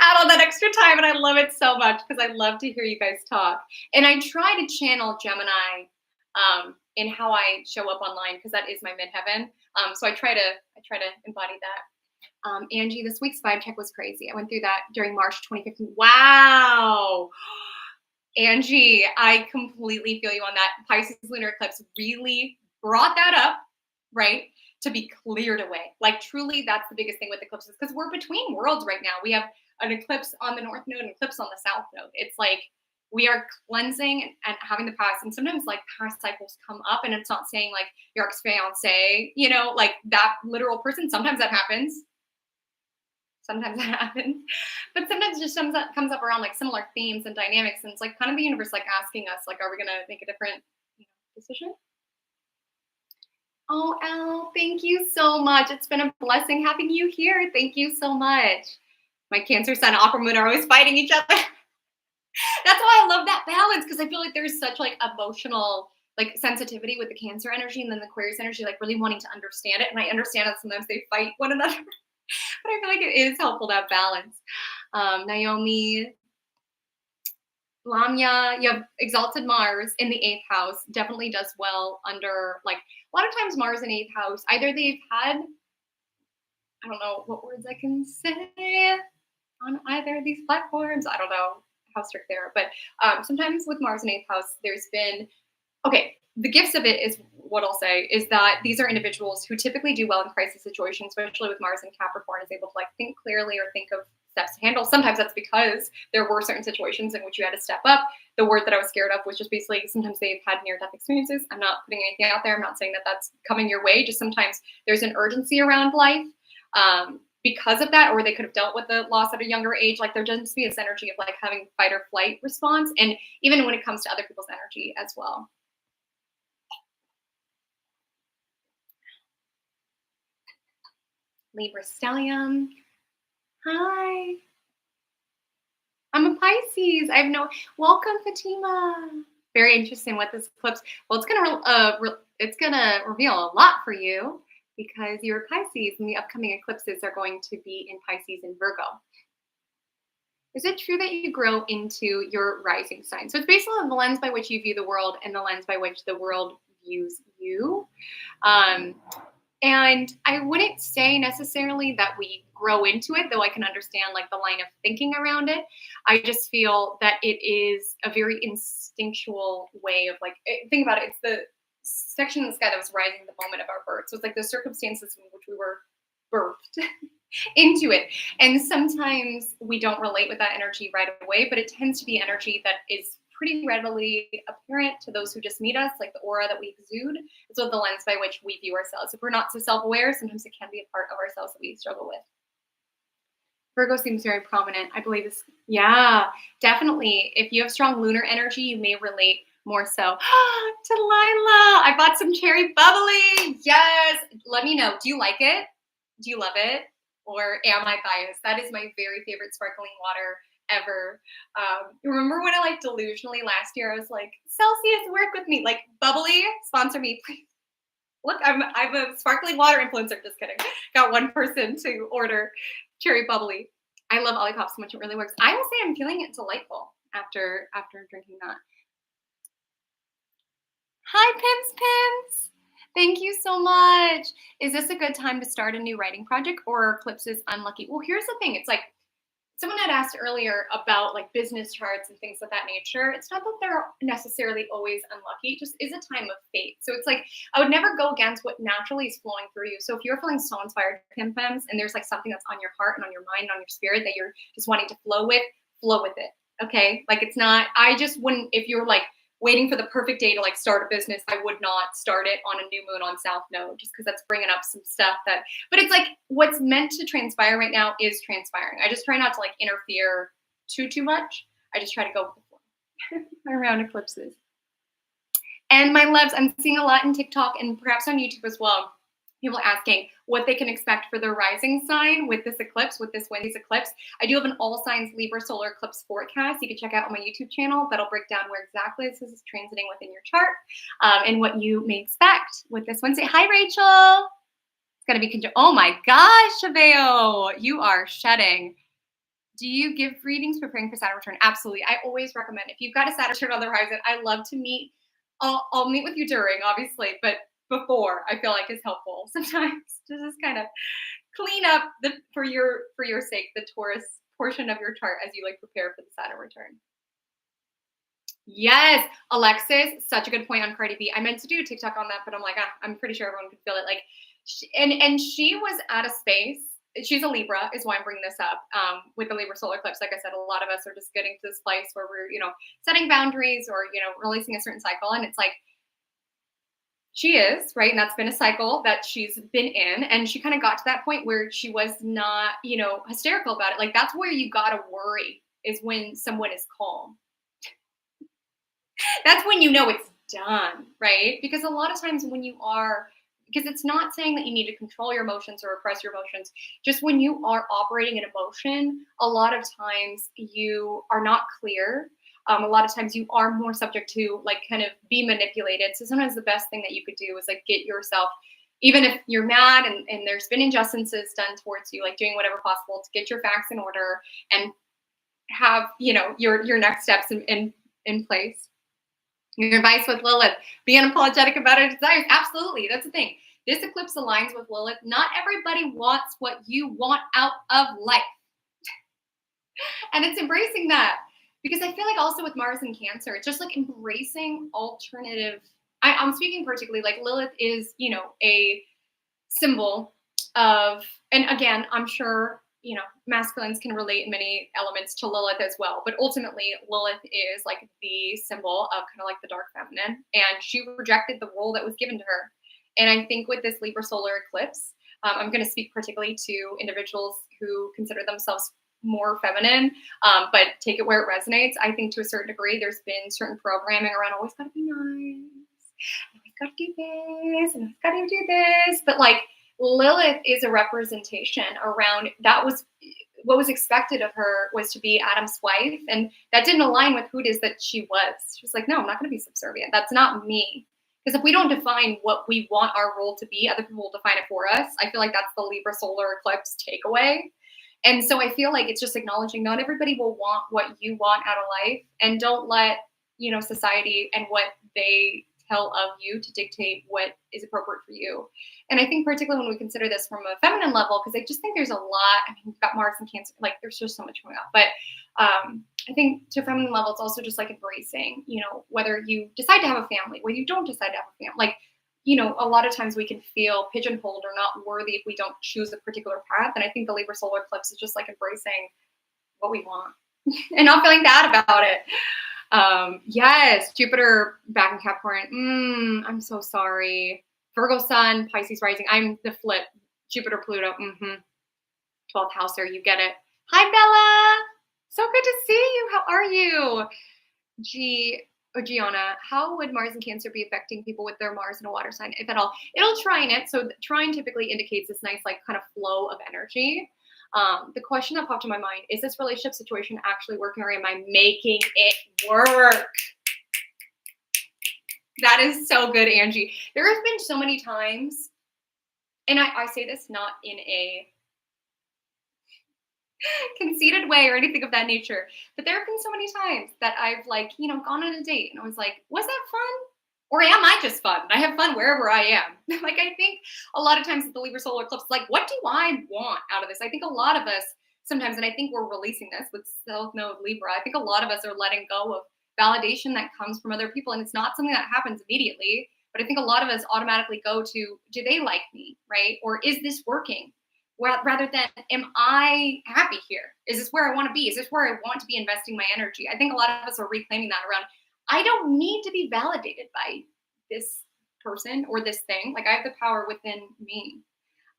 add all that extra time. And I love it so much because I love to hear you guys talk. And I try to channel Gemini in how I show up online because that is my midheaven. So I try to embody that. Angie, this week's vibe check was crazy. I went through that during March 2015. Wow. Angie, I completely feel you on that. Pisces lunar eclipse really brought that up, right? To be cleared away. Like truly, that's the biggest thing with eclipses because we're between worlds right now. We have an eclipse on the North Node and eclipse on the South Node. It's like we are cleansing and having the past. And sometimes like past cycles come up and it's not saying like your ex-fiance, like that literal person. Sometimes that happens. Sometimes that happens, but sometimes it just comes up around like similar themes and dynamics, and it's like kind of the universe like asking us, like, are we gonna make a different decision? Oh, Elle, thank you so much. It's been a blessing having you here. Thank you so much. My Cancer Sun, Aqua Moon are always fighting each other. That's why I love that balance because I feel like there's such like emotional like sensitivity with the Cancer energy and then the Aquarius energy, like really wanting to understand it. And I understand that sometimes they fight one another. But I feel like it is helpful to have balance. Naomi, Lamia, you have exalted Mars in the 8th house, definitely does well under, like, a lot of times Mars in 8th house, either they've had, I don't know what words I can say on either of these platforms. I don't know how strict they are, but sometimes with Mars in 8th house, there's been, okay, the gifts of it is what I'll say is that these are individuals who typically do well in crisis situations, especially with Mars and Capricorn, is able to like think clearly or think of steps to handle. Sometimes that's because there were certain situations in which you had to step up. The word that I was scared of was just basically sometimes they've had near-death experiences. I'm not putting anything out there. I'm not saying that that's coming your way. Just sometimes there's an urgency around life because of that, or they could have dealt with the loss at a younger age. Like there doesn't be this energy of like having fight or flight response. And even when it comes to other people's energy as well. Libra stellium. Hi. I'm a Pisces. Welcome, Fatima. Very interesting what this eclipse. Well, it's gonna reveal a lot for you because you're Pisces, and the upcoming eclipses are going to be in Pisces and Virgo. Is it true that you grow into your rising sign? So it's based on the lens by which you view the world and the lens by which the world views you. And I wouldn't say necessarily that we grow into it, though I can understand like the line of thinking around it. I just feel that it is a very instinctual way of like, think about it. It's the section in the sky that was rising the moment of our birth. So it's like the circumstances in which we were birthed into it. And sometimes we don't relate with that energy right away, but it tends to be energy that is pretty readily apparent to those who just meet us, like the aura that we exude. So the lens by which we view ourselves. If we're not so self-aware, sometimes it can be a part of ourselves that we struggle with. Virgo seems very prominent. I believe this. Yeah, definitely. If you have strong lunar energy, you may relate more so. To Lila, I bought some cherry bubbly. Yes. Let me know. Do you like it? Do you love it? Or am I biased? That is my very favorite sparkling water ever. Remember when I like delusionally last year, I was like, Celsius, work with me. Like bubbly, sponsor me, please. Look, I'm a sparkling water influencer. Just kidding. Got one person to order cherry bubbly. I love Olipop so much. It really works. I will say I'm feeling it delightful after drinking that. Hi, Pims. Thank you so much. Is this a good time to start a new writing project, or are eclipses unlucky? Well, here's the thing. It's like someone had asked earlier about like business charts and things of that nature. It's not that they're necessarily always unlucky. It just is a time of fate. So it's like I would never go against what naturally is flowing through you. So if you're feeling so inspired, Pims, and there's like something that's on your heart and on your mind, on your spirit that you're just wanting to flow with it. Okay. Like it's not, I just wouldn't, if you're like waiting for the perfect day to like start a business, I would not start it on a new moon on South Node, just because that's bringing up some stuff that, but it's like what's meant to transpire right now is transpiring. I just try not to like interfere too much. I just try to go with the flow around eclipses. And my loves, I'm seeing a lot in TikTok and perhaps on YouTube as well. People asking what they can expect for their rising sign with this eclipse, with this Wednesday's eclipse. I do have an all signs Libra solar eclipse forecast you can check out on my YouTube channel. That'll break down where exactly this is transiting within your chart and what you may expect with this Wednesday. Hi, Rachel. It's going to be, oh my gosh, Chaveo, you are shedding. Do you give readings preparing for Saturn return? Absolutely. I always recommend, if you've got a Saturn return on the horizon, I love to meet. I'll meet with you during, obviously, but before I feel like is helpful sometimes to just kind of clean up for your sake the Taurus portion of your chart as you like prepare for the Saturn return. Yes, Alexis, such a good point on Cardi B. I meant to do a TikTok on that, but I'm like, I'm pretty sure everyone could feel it. Like, and she was at a space. She's a Libra, is why I'm bringing this up. With the Libra solar eclipse, like I said, a lot of us are just getting to this place where we're, setting boundaries or, releasing a certain cycle, and it's like. She is, right? And that's been a cycle that she's been in. And she kind of got to that point where she was not, hysterical about it. Like that's where you got to worry is when someone is calm. That's when it's done, right? Because a lot of times when because it's not saying that you need to control your emotions or repress your emotions. Just when you are operating an emotion, a lot of times you are not clear. A lot of times you are more subject to like kind of be manipulated. So sometimes the best thing that you could do is like get yourself, even if you're mad and there's been injustices done towards you, like doing whatever possible to get your facts in order and have, your next steps in place. Your advice with Lilith, be unapologetic about her desires. Absolutely. That's the thing. This eclipse aligns with Lilith. Not everybody wants what you want out of life. And it's embracing that. Because I feel like also with Mars and Cancer, it's just like embracing alternative. I'm speaking particularly like Lilith is, a symbol of, and again, I'm sure, masculines can relate in many elements to Lilith as well. But ultimately, Lilith is like the symbol of kind of like the dark feminine. And she rejected the role that was given to her. And I think with this Libra solar eclipse, I'm going to speak particularly to individuals who consider themselves more feminine, but take it where it resonates. I think to a certain degree, there's been certain programming around always got to be nice, always got to do this, and always got to do this. But like Lilith is a representation around that was what was expected of her was to be Adam's wife, and that didn't align with who it is that she was. She was like, no, I'm not going to be subservient. That's not me. Because if we don't define what we want our role to be, other people will define it for us. I feel like that's the Libra solar eclipse takeaway. And so I feel like it's just acknowledging not everybody will want what you want out of life, and don't let, society and what they tell of you to dictate what is appropriate for you. And I think particularly when we consider this from a feminine level, because I just think there's a lot, we've got Mars and Cancer, like there's just so much going on. But I think to a feminine level, it's also just like embracing, whether you decide to have a family, whether you don't decide to have a family, like you know, a lot of times we can feel pigeonholed or not worthy if we don't choose a particular path. And I think the Libra solar eclipse is just like embracing what we want and not feeling bad about it. Yes, Jupiter back in Capricorn. I'm so sorry. Virgo sun, Pisces rising. I'm the flip. Jupiter, Pluto. 12th house there. You get it. Hi, Bella. So good to see you. How are you? Gianna, how would Mars and Cancer be affecting people with their Mars in a water sign, if at all? It'll trine it. So trine typically indicates this nice, like, kind of flow of energy. The question that popped in my mind, is this relationship situation actually working, or am I making it work? That is so good, Angie. There have been so many times, and I say this not in a conceited way or anything of that nature, but there have been so many times that I've, like, you know, gone on a date and I was like, was that fun? Or am I just fun? I have fun wherever I am. Like, I think a lot of times at the Libra solar eclipse, like, what do I want out of this? I think a lot of us sometimes, and I think we're releasing this with South Node Libra, I think a lot of us are letting go of validation that comes from other people. And it's not something that happens immediately, but I think a lot of us automatically go to, do they like me, right? Or is this working? Rather than, am I happy here? Is this where I want to be? Is this where I want to be investing my energy? I think a lot of us are reclaiming that around, I don't need to be validated by this person or this thing. Like, I have the power within me.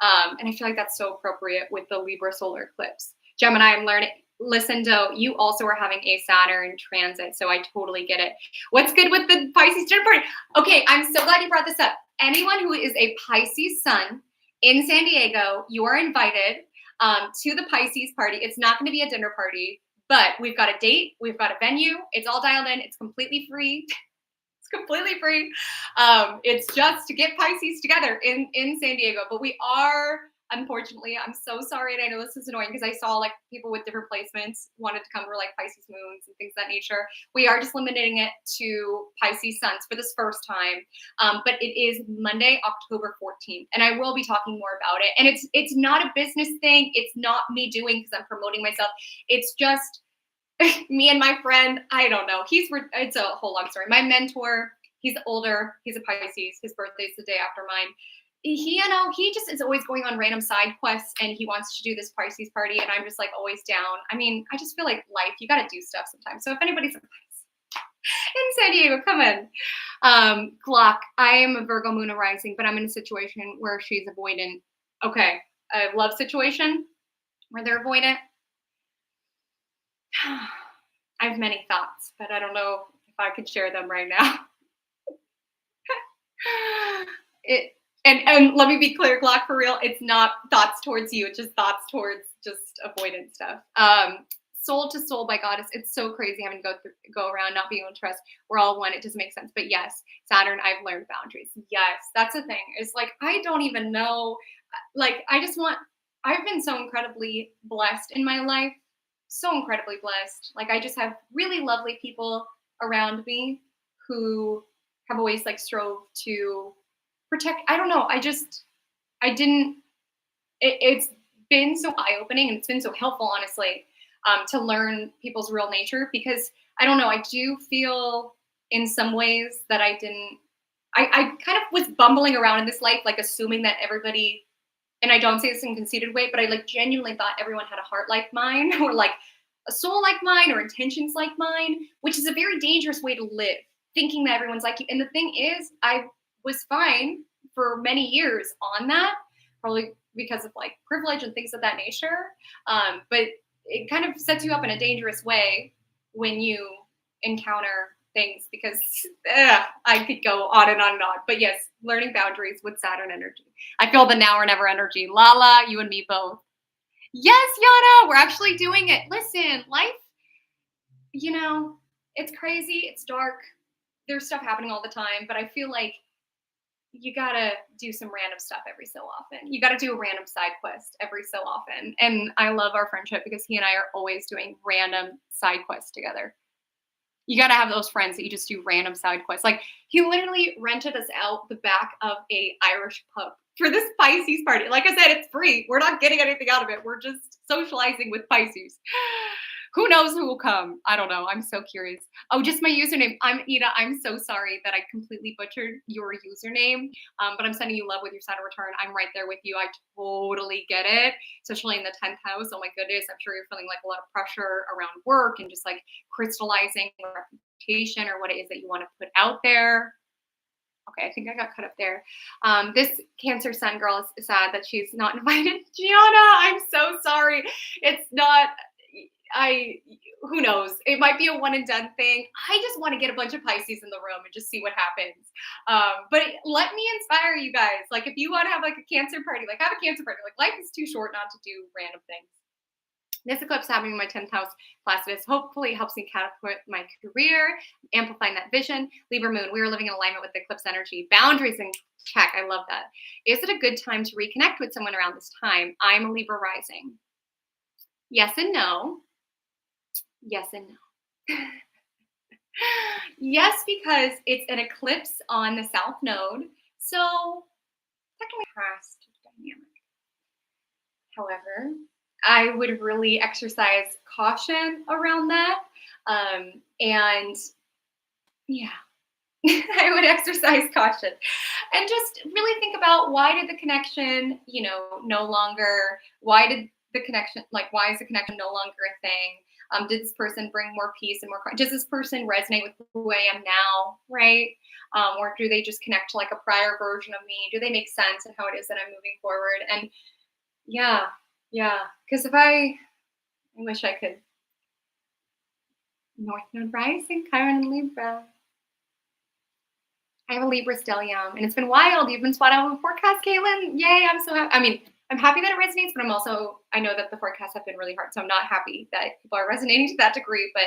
And I feel like that's so appropriate with the Libra solar eclipse. Gemini, I'm learning. Listen, though, you also are having a Saturn transit, so I totally get it. What's good with the Pisces dinner party? Okay, I'm so glad you brought this up. Anyone who is a Pisces sun in San Diego, you are invited to the Pisces party. It's not going to be a dinner party, but we've got a date. We've got a venue. It's all dialed in. It's completely free. It's completely free. It's just to get Pisces together in San Diego. But we are, unfortunately, I'm so sorry, and I know this is annoying because I saw, like, people with different placements wanted to come for, like, Pisces moons and things of that nature. We are just limiting it to Pisces suns for this first time. But it is Monday, October 14th, and I will be talking more about it. And it's not a business thing. It's not me doing because I'm promoting myself. It's just me and my friend. I don't know. It's a whole long story. My mentor, he's older. He's a Pisces. His birthday's the day after mine. He just is always going on random side quests, and he wants to do this Pisces party, and I'm just, like, always down. I mean, I just feel like life, you got to do stuff sometimes. So if anybody's in San Diego, come in. Glock, I am a Virgo moon arising, but I'm in a situation where she's avoidant. Okay, a love situation where they're avoidant. I have many thoughts, but I don't know if I could share them right now. And let me be clear, Glock, for real, it's not thoughts towards you. It's just thoughts towards just avoidance stuff. Soul to Soul by Goddess. It's so crazy having to go around not being able to trust. We're all one. It doesn't make sense. But yes, Saturn, I've learned boundaries. Yes, that's the thing. It's like, I don't even know. Like, I've been so incredibly blessed in my life. So incredibly blessed. Like, I just have really lovely people around me who have always, like, strove to protect. I don't know. It's been so eye-opening, and it's been so helpful, honestly, to learn people's real nature, because I don't know. I do feel in some ways that I kind of was bumbling around in this life, like, assuming that everybody, and I don't say this in a conceited way, but I, like, genuinely thought everyone had a heart like mine, or, like, a soul like mine, or intentions like mine, which is a very dangerous way to live, thinking that everyone's like you. And the thing is, I was fine for many years on that, probably because of, like, privilege and things of that nature. But it kind of sets you up in a dangerous way when you encounter things, because I could go on and on and on. But yes, learning boundaries with Saturn energy. I feel the now or never energy. Lala, you and me both. Yes, Yana, we're actually doing it. Listen, life, it's crazy. It's dark. There's stuff happening all the time, but I feel like you gotta do some random stuff every so often. You gotta do a random side quest every so often. And I love our friendship because he and I are always doing random side quests together. You gotta have those friends that you just do random side quests. Like, he literally rented us out the back of a Irish pub for this Pisces party. Like I said, it's free. We're not getting anything out of it. We're just socializing with Pisces. Who knows who will come? I don't know. I'm so curious. Oh, just my username. I'm Ida. I'm so sorry that I completely butchered your username. But I'm sending you love with your Saturn return. I'm right there with you. I totally get it, especially in the 10th house. Oh my goodness. I'm sure you're feeling like a lot of pressure around work and just like crystallizing a reputation or what it is that you want to put out there. Okay, I think I got cut up there. This Cancer Sun girl is sad that she's not invited. Gianna, I'm so sorry. It's not. I who knows? It might be a one and done thing. I just want to get a bunch of Pisces in the room and just see what happens. But let me inspire you guys. Like if you want to have like a Cancer party, like have a Cancer party. Like life is too short not to do random things. This eclipse happening in my 10th house, Placidus, hopefully helps me catapult my career, amplifying that vision. Libra moon, we are living in alignment with the eclipse energy. Boundaries in check. I love that. Is it a good time to reconnect with someone around this time? I'm a Libra rising. Yes and no. Yes and no. Yes, because it's an eclipse on the South Node. So technically past dynamic. However, I would really exercise caution around that. And yeah, I would exercise caution and just really think about why did the connection, no longer, why is the connection no longer a thing? Did this person bring more peace and more, does this person resonate with who I am now, right? Or do they just connect to like a prior version of me? Do they make sense in how it is that I'm moving forward? And yeah, because I wish I could. North Node rising, Chiron and Libra. I have a Libra stellium, and it's been wild. You've been spot on with forecast, Caitlin. Yay! I'm so happy. I mean, I'm happy that it resonates, but I know that the forecasts have been really hard, so I'm not happy that people are resonating to that degree. But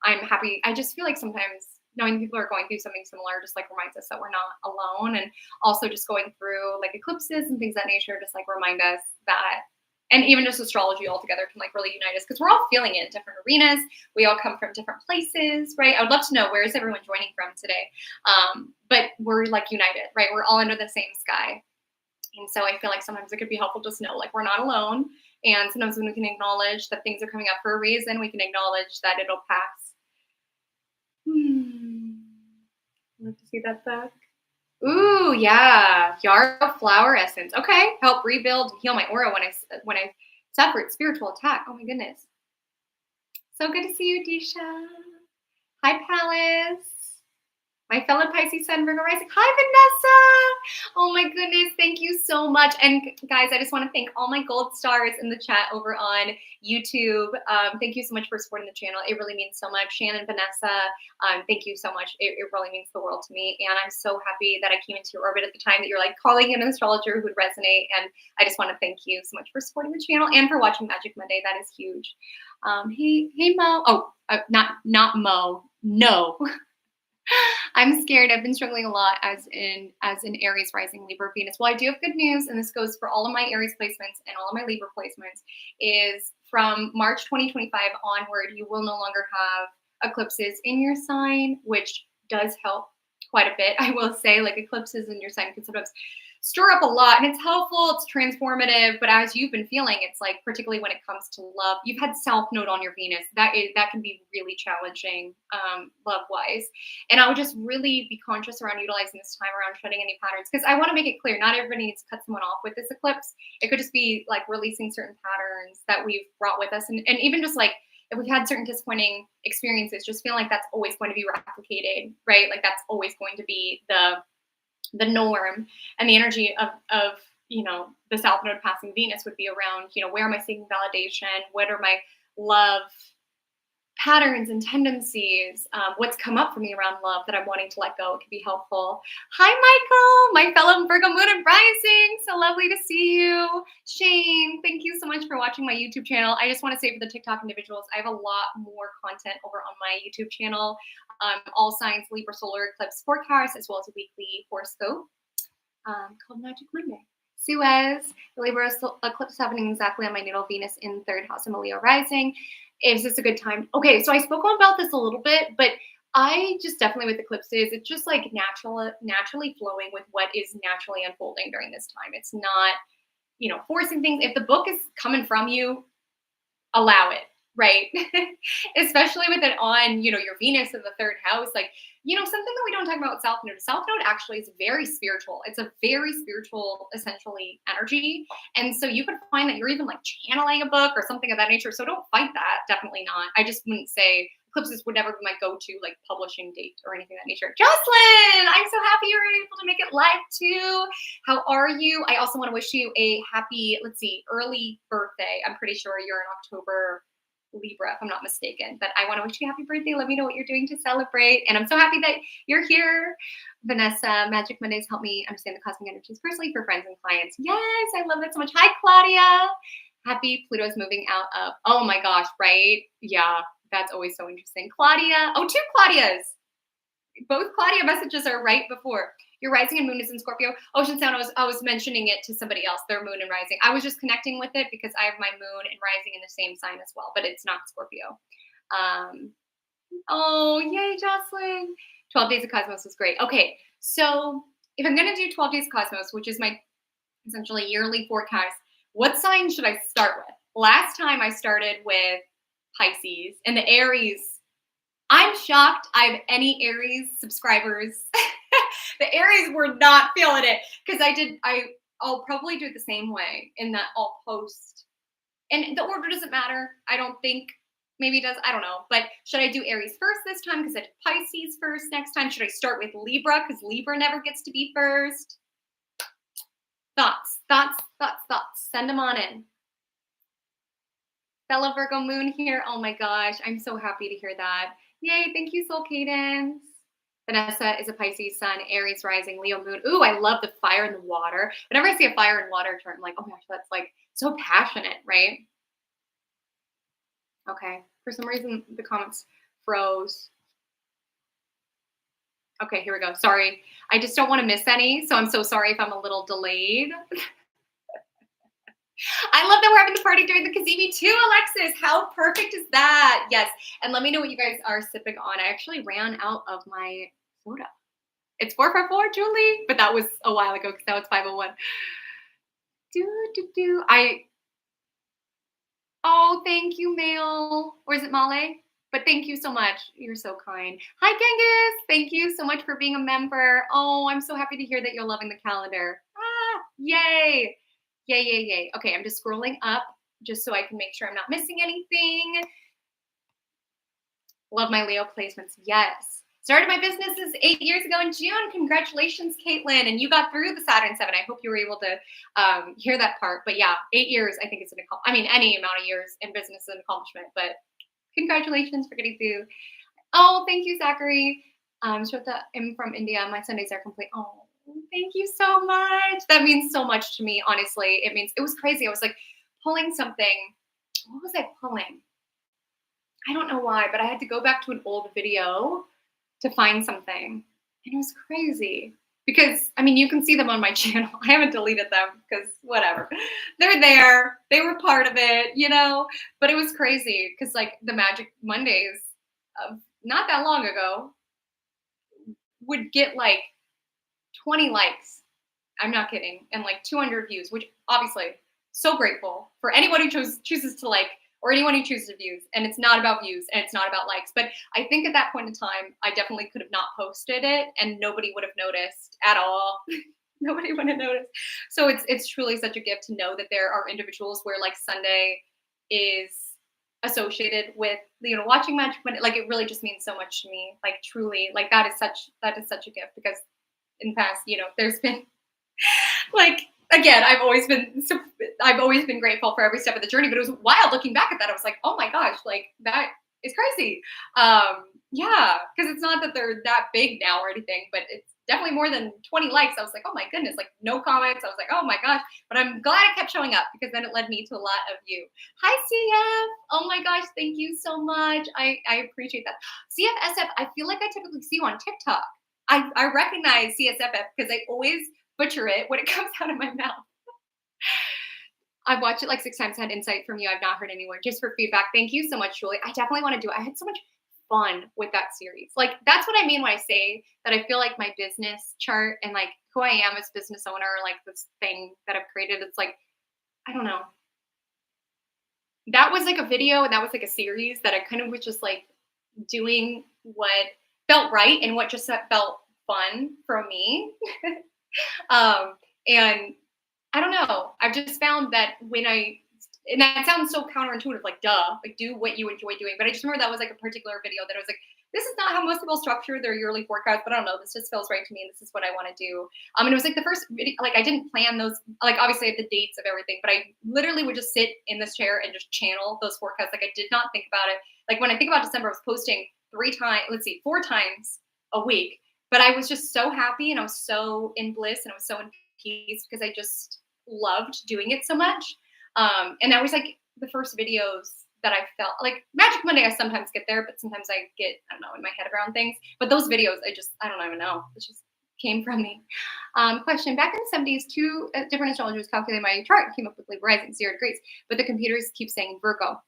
I'm happy. I just feel like sometimes knowing people are going through something similar just like reminds us that we're not alone, and also just going through like eclipses and things of that nature just like remind us that. And even just astrology altogether can like really unite us because we're all feeling it in different arenas. We all come from different places, right? I would love to know, where is everyone joining from today? But we're like united, right? We're all under the same sky. And so I feel like sometimes it could be helpful just to know like we're not alone. And sometimes when we can acknowledge that things are coming up for a reason, we can acknowledge that it'll pass. Love to see that book. Ooh, yeah, yarrow flower essence. Okay, help rebuild and heal my aura when I suffered spiritual attack. Oh my goodness, so good to see you, Disha. Hi, Palace. My fellow Pisces Sun Virgo rising. Hi, Vanessa. Oh my goodness, thank you so much. And guys, I just want to thank all my gold stars in the chat over on YouTube. Thank you so much for supporting the channel. It really means so much. Shannon, Vanessa, thank you so much. It really means the world to me. And I'm so happy that I came into your orbit at the time that you're like calling in an astrologer who would resonate. And I just want to thank you so much for supporting the channel and for watching Magic Monday. That is huge. Hey, Mo. Oh, not Mo. No. I'm scared. I've been struggling a lot as an Aries rising Libra Venus. Well, I do have good news, and this goes for all of my Aries placements and all of my Libra placements, is from March 2025 onward, you will no longer have eclipses in your sign, which does help quite a bit. I will say, like, eclipses in your sign can sometimes stir up a lot, and it's helpful, it's transformative, but as you've been feeling, it's like, particularly when it comes to love, you've had South Node on your Venus, that can be really challenging love-wise. And I would just really be conscious around utilizing this time around shedding any patterns, because I want to make it clear, not everybody needs to cut someone off with this eclipse. It could just be like releasing certain patterns that we've brought with us, and even just like, if we've had certain disappointing experiences, just feeling like that's always going to be replicated, right? Like that's always going to be the norm, and the energy of the South Node passing Venus would be around, where am I seeking validation? What are my love patterns and tendencies? What's come up for me around love that I'm wanting to let go? It could be helpful. Hi, Michael, my fellow Virgo moon and rising. So lovely to see you. Shane, thank you so much for watching my YouTube channel. I just want to say for the TikTok individuals, I have a lot more content over on my YouTube channel. All signs Libra solar eclipse forecast, as well as a weekly horoscope called Magic Monday. Suez, the Libra eclipse happening exactly on my natal Venus in 3rd house of Leo rising. Is this a good time? Okay, so I spoke about this a little bit, but I just definitely with eclipses, it's just like naturally flowing with what is naturally unfolding during this time. It's not, forcing things. If the book is coming from you, allow it. right? Especially with it on, your Venus in the third house. Like, something that we don't talk about with South Node. South Node actually is very spiritual. It's a very spiritual, essentially, energy. And so you could find that you're even like channeling a book or something of that nature. So don't fight that. Definitely not. I just wouldn't say eclipses would never be my go-to like publishing date or anything of that nature. Jocelyn, I'm so happy you were able to make it live too. How are you? I also want to wish you a happy, early birthday. I'm pretty sure you're in October Libra, if I'm not mistaken. But I want to wish you a happy birthday. Let me know what you're doing to celebrate. And I'm so happy that you're here. Vanessa, Magic Mondays help me understand the cosmic energies personally for friends and clients. Yes, I love that so much. Hi, Claudia. Happy Pluto's moving out of, oh my gosh, right? Yeah, that's always so interesting. Claudia, oh, two Claudias. Both Claudia messages are right before. Your rising and moon is in Scorpio. Ocean Sound, I was mentioning it to somebody else, their moon and rising. I was just connecting with it because I have my moon and rising in the same sign as well, but it's not Scorpio. Oh, yay, Jocelyn. 12 Days of Cosmos was great. Okay, so if I'm going to do 12 Days of Cosmos, which is my essentially yearly forecast, what sign should I start with? Last time I started with Pisces and the Aries. I'm shocked I have any Aries subscribers. The Aries were not feeling it because I'll probably do it the same way in that I'll post. And the order doesn't matter. I don't think. Maybe it does. I don't know. But should I do Aries first this time because I did Pisces first next time? Should I start with Libra because Libra never gets to be first? Thoughts. Send them on in. Fellow Virgo moon here. Oh my gosh. I'm so happy to hear that. Yay. Thank you, Soul Cadence. Vanessa is a Pisces sun, Aries rising, Leo moon. Ooh, I love the fire and the water. Whenever I see a fire and water chart, I'm like, oh my gosh, that's like so passionate, right? Okay. For some reason, the comments froze. Okay, here we go. Sorry. I just don't want to miss any, so I'm so sorry if I'm a little delayed. I love that we're having the party during the Kazemi too, Alexis. How perfect is that? Yes. And let me know what you guys are sipping on. I actually ran out of my soda. It's 444, Julie, but that was a while ago because now it's 501. Oh, thank you, Mail. Or is it Male? But thank you so much. You're so kind. Hi, Genghis. Thank you so much for being a member. Oh, I'm so happy to hear that you're loving the calendar. Ah, yay. Yay. Okay, I'm just scrolling up just so I can make sure I'm not missing anything. Love my Leo placements. Yes. Started my businesses 8 years ago in June. Congratulations, Caitlin. And you got through the Saturn 7. I hope you were able to hear that part. But yeah, 8 years, I think it's any amount of years in business is an accomplishment. But congratulations for getting through. Oh, thank you, Zachary. Shweta, I'm from India. My Sundays are complete. Oh, thank you so much. That means so much to me, honestly. It was crazy. I was like pulling something. What was I pulling? I don't know why, but I had to go back to an old video to find something. And it was crazy because, you can see them on my channel. I haven't deleted them because whatever. They're there. They were part of it, but it was crazy because like the Magic Mondays of not that long ago would get like 20 likes. I'm not kidding. And like 200 views, which obviously so grateful for anyone who chooses to like, or anyone who chooses views. And it's not about views and it's not about likes. But I think at that point in time, I definitely could have not posted it and nobody would have noticed at all. Nobody would have noticed. So it's truly such a gift to know that there are individuals where like Sunday is associated with, watching Magic Monday. Like it really just means so much to me. Like truly, like that is such a gift because in the past, there's been like, again, I've always been grateful for every step of the journey, but it was wild looking back at that. I was like, oh my gosh, like that is crazy. Yeah, because it's not that they're that big now or anything, but it's definitely more than 20 likes. I was like, oh my goodness, like no comments. I was like, oh my gosh, but I'm glad I kept showing up because then it led me to a lot of you. Hi, CF. Oh my gosh, thank you so much. I appreciate that. CFSF, I feel like I typically see you on TikTok. I recognize CSFF because I always butcher it when it comes out of my mouth. I've watched it like 6 times, had insight from you. I've not heard anywhere. Just for feedback. Thank you so much, Julie. I definitely want to do it. I had so much fun with that series. Like that's what I mean when I say that I feel like my business chart and like who I am as business owner, like this thing that I've created, it's like, I don't know. that was like a video and that was like a series that I kind of was just like doing what felt right and what just felt fun for me. um, and I don't know. I've just found that and that sounds so counterintuitive, like duh, like do what you enjoy doing. But I just remember that was like a particular video that I was like, this is not how most people structure their yearly forecast, but I don't know. This just feels right to me. And this is what I want to do. And it was like the first video, like I didn't plan those, like obviously I had the dates of everything, but I literally would just sit in this chair and just channel those forecasts. Like I did not think about it. Like when I think about December, I was posting 4 times a week, but I was just so happy and I was so in bliss and I was so in peace because I just loved doing it so much. And that was like the first videos that I felt like Magic Monday. I sometimes get there, but sometimes I get, I don't know, in my head around things. But those videos, I don't even know. It just came from me. Question: back in the 70s, two different astrologers calculated my chart and came up with Libra rising 0 degrees, but the computers keep saying Virgo.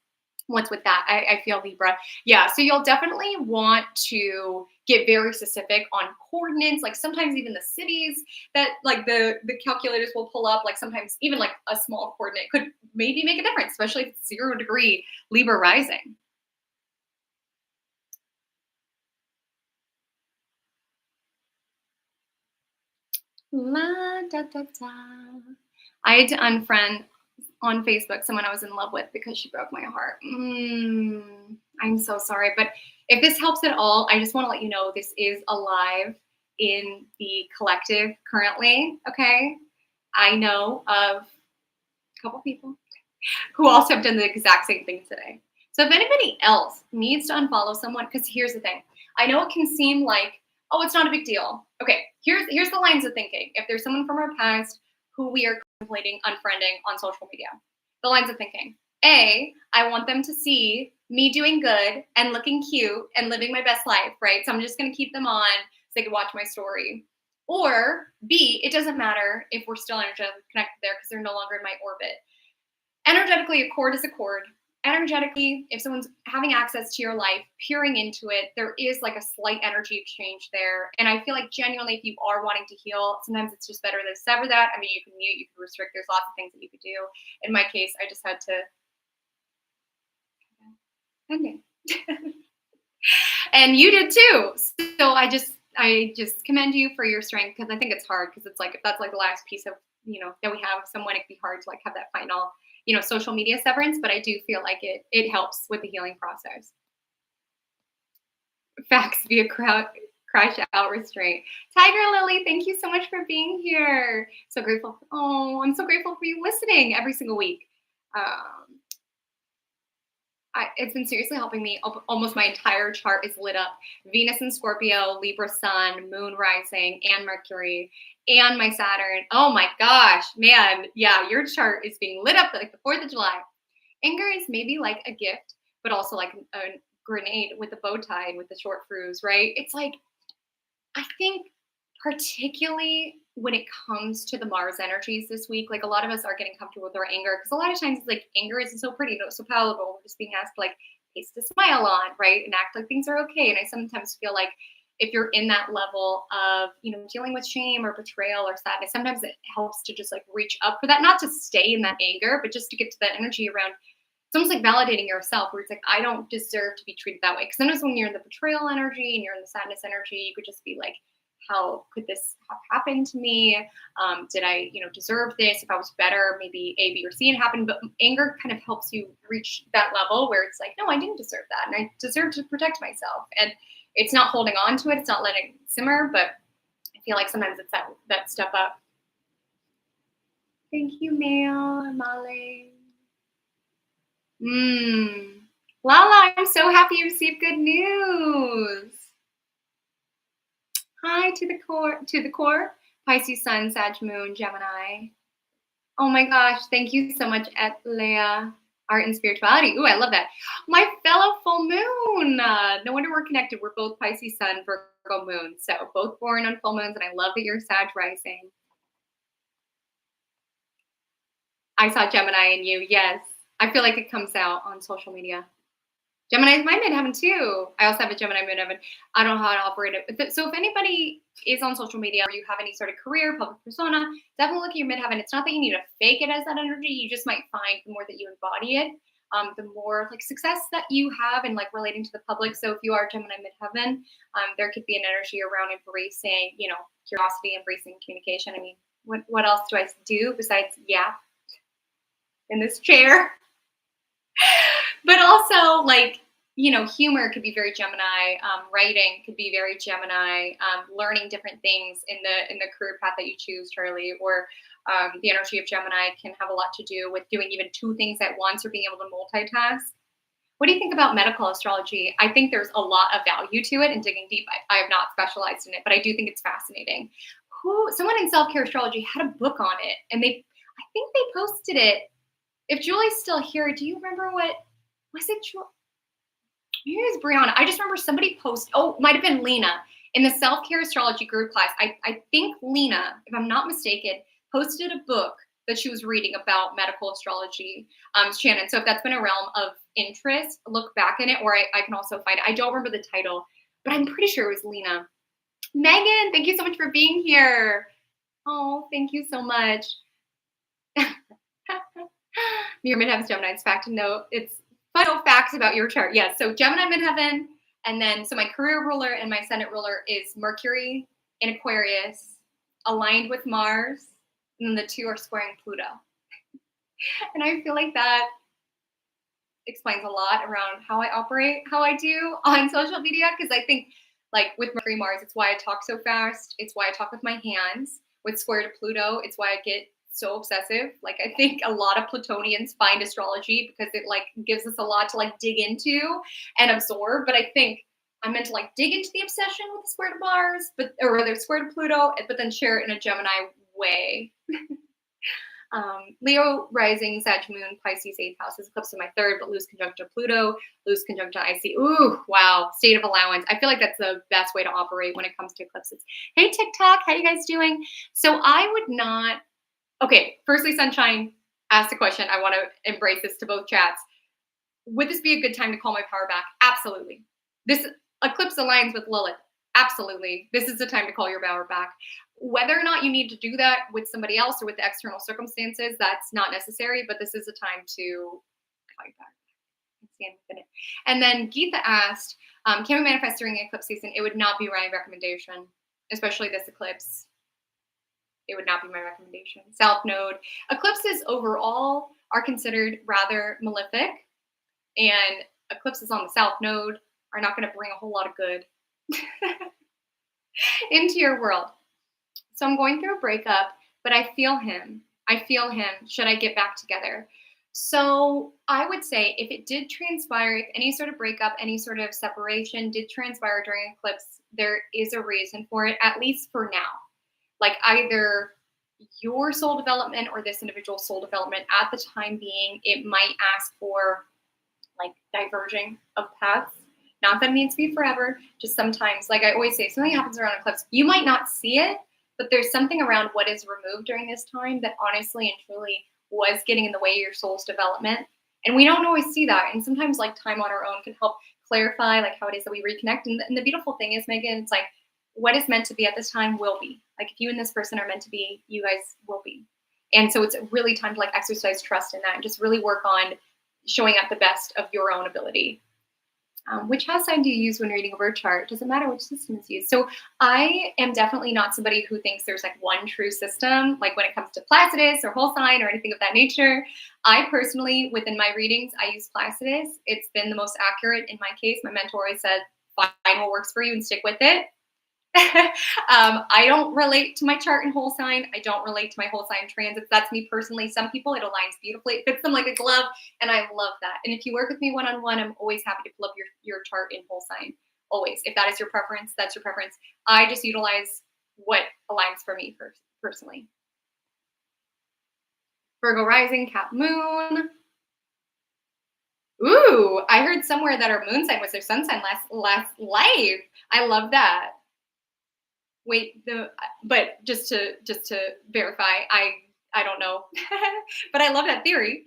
What's with that? I feel Libra. Yeah, so you'll definitely want to get very specific on coordinates, like sometimes even the cities that like the calculators will pull up, like sometimes even like a small coordinate could maybe make a difference, especially if it's 0 degree Libra rising. La, da, da, da. I had to unfriend on Facebook someone I was in love with because she broke my heart. I'm so sorry. But if this helps at all, I just want to let you know this is alive in the collective currently. Okay. I know of a couple people who also have done the exact same thing today. So if anybody else needs to unfollow someone, because here's the thing, I know it can seem like, oh, it's not a big deal. Okay, here's the lines of thinking. If there's someone from our past who we are contemplating unfriending on social media, the lines of thinking. A, I want them to see me doing good and looking cute and living my best life, right? So I'm just going to keep them on so they can watch my story. Or B, it doesn't matter if we're still energetically connected there because they're no longer in my orbit. Energetically, a cord is a cord. Energetically, if someone's having access to your life, peering into it, there is like a slight energy exchange there. And I feel like genuinely, if you are wanting to heal, sometimes it's just better to sever that. I mean, you can mute, you can restrict. There's lots of things that you could do. In my case, I just had to end it. And you did too. So I just commend you for your strength because I think it's hard because it's like if that's like the last piece of that we have someone, it can be hard to like have that final social media severance, but I do feel like it helps with the healing process. Facts via crash out restraint. Tiger Lily, thank you so much for being here. So grateful. Oh, I'm so grateful for you listening every single week. It's been seriously helping me. Almost my entire chart is lit up. Venus in Scorpio, Libra Sun, Moon rising, and Mercury, and my Saturn. Oh my gosh, man. Yeah, your chart is being lit up like the 4th of July. Anger is maybe like a gift, but also like a grenade with a bow tie and with the short fuse, right? It's like, I think particularly when it comes to the Mars energies this week, like a lot of us are getting comfortable with our anger because a lot of times it's like anger isn't so pretty, so palatable. We're just being asked to like paste a smile on, right? And act like things are okay. And I sometimes feel like if you're in that level of, dealing with shame or betrayal or sadness, sometimes it helps to just like reach up for that, not to stay in that anger, but just to get to that energy around. It's almost like validating yourself where it's like, I don't deserve to be treated that way. Because sometimes when you're in the betrayal energy and you're in the sadness energy, you could just be like, how could this have happened to me? Did I, deserve this? If I was better, maybe A, B, or C had happened. But anger kind of helps you reach that level where it's like, no, I didn't deserve that. And I deserve to protect myself. And it's not holding on to it. It's not letting it simmer. But I feel like sometimes it's that step up. Thank you, Mail, Molly. Lala, I'm so happy you received good news. Hi to the core. Pisces Sun, Sag Moon, Gemini. Oh my gosh, thank you so much, Leah. Art and Spirituality. Ooh, I love that. My fellow full moon. No wonder we're connected. We're both Pisces Sun, Virgo Moon. So both born on full moons, and I love that you're Sag rising. I saw Gemini in you. Yes. I feel like it comes out on social media. Gemini is my midheaven too. I also have a Gemini midheaven. I don't know how to operate it. So if anybody is on social media or you have any sort of career, public persona, definitely look at your midheaven. It's not that you need to fake it as that energy. You just might find the more that you embody it, the more like success that you have in like relating to the public. So if you are Gemini midheaven, there could be an energy around embracing, you know, curiosity, embracing communication. I mean, what else do I do besides yap in this chair? But also, like, you know, humor could be very Gemini. Writing could be very Gemini. Learning different things in the career path that you choose, Charlie, or the energy of Gemini can have a lot to do with doing even two things at once or being able to multitask. What do you think about medical astrology? I think there's a lot of value to it and digging deep. I have not specialized in it, but I do think it's fascinating. Someone in self-care astrology had a book on it, and I think they posted it. If Julie's still here, do you remember what was it? Here's Brianna. I just remember somebody might have been Lena in the self-care astrology group class. I think Lena, if I'm not mistaken, posted a book that she was reading about medical astrology. Shannon, so if that's been a realm of interest, look back in it, or I can also find it. I don't remember the title, but I'm pretty sure it was Lena. Megan, thank you so much for being here. Oh, thank you so much. Your midheaven's Gemini's fact to note. It's fun facts about your chart. Yes, so Gemini midheaven, and then so my career ruler and my ascendant ruler is Mercury in Aquarius, aligned with Mars, and then the two are squaring Pluto. And I feel like that explains a lot around how I operate, how I do on social media, because I think like with Mercury Mars, it's why I talk so fast. It's why I talk with my hands. With square to Pluto, it's why I get so obsessive. Like I think a lot of Plutonians find astrology because it like gives us a lot to like dig into and absorb. But I think I'm meant to like dig into the obsession with the square to Mars, or rather square to Pluto, but then share it in a Gemini way. Leo rising, Sag moon, Pisces 8th house is eclipse in my 3rd, but loose conjunct to Pluto, loose conjunct to IC. Ooh, wow, state of allowance. I feel like that's the best way to operate when it comes to eclipses. Hey, TikTok, how you guys doing? So I would not. Okay, firstly, Sunshine asked a question. I want to embrace this to both chats. Would this be a good time to call my power back? Absolutely. This eclipse aligns with Lilith. Absolutely. This is the time to call your power back. Whether or not you need to do that with somebody else or with the external circumstances, that's not necessary, but this is a time to call you back. And then Geetha asked, can we manifest during eclipse season? It would not be my recommendation, especially this eclipse. It would not be my recommendation. South Node. Eclipses overall are considered rather malefic, and eclipses on the South Node are not going to bring a whole lot of good into your world. So I'm going through a breakup, but I feel him. Should I get back together? So I would say if it did transpire, if any sort of breakup, any sort of separation did transpire during eclipse, there is a reason for it, at least for now. Like either your soul development or this individual's soul development at the time being, it might ask for like diverging of paths. Not that it needs to be forever, just sometimes, like I always say, if something happens around eclipse, you might not see it, but there's something around what is removed during this time that honestly and truly was getting in the way of your soul's development. And we don't always see that. And sometimes like time on our own can help clarify like how it is that we reconnect. And the beautiful thing is, Megan, it's like what is meant to be at this time will be. Like if you and this person are meant to be, you guys will be. And so it's really time to like exercise trust in that and just really work on showing up the best of your own ability. Which house sign do you use when reading a birth chart? Doesn't matter which system is used. So I am definitely not somebody who thinks there's like one true system, like when it comes to Placidus or whole sign or anything of that nature. I personally, within my readings, I use Placidus. It's been the most accurate in my case. My mentor always said, find what works for you and stick with it. I don't relate to my chart in whole sign. I don't relate to my whole sign transits. That's me personally. Some people, it aligns beautifully. It fits them like a glove, and I love that. And if you work with me one-on-one, I'm always happy to pull up your chart in whole sign. Always. If that is your preference, that's your preference. I just utilize what aligns for me personally. Virgo rising, Cap moon. Ooh, I heard somewhere that our moon sign was their sun sign last life. I love that. Wait, but just to verify, I don't know, but I love that theory.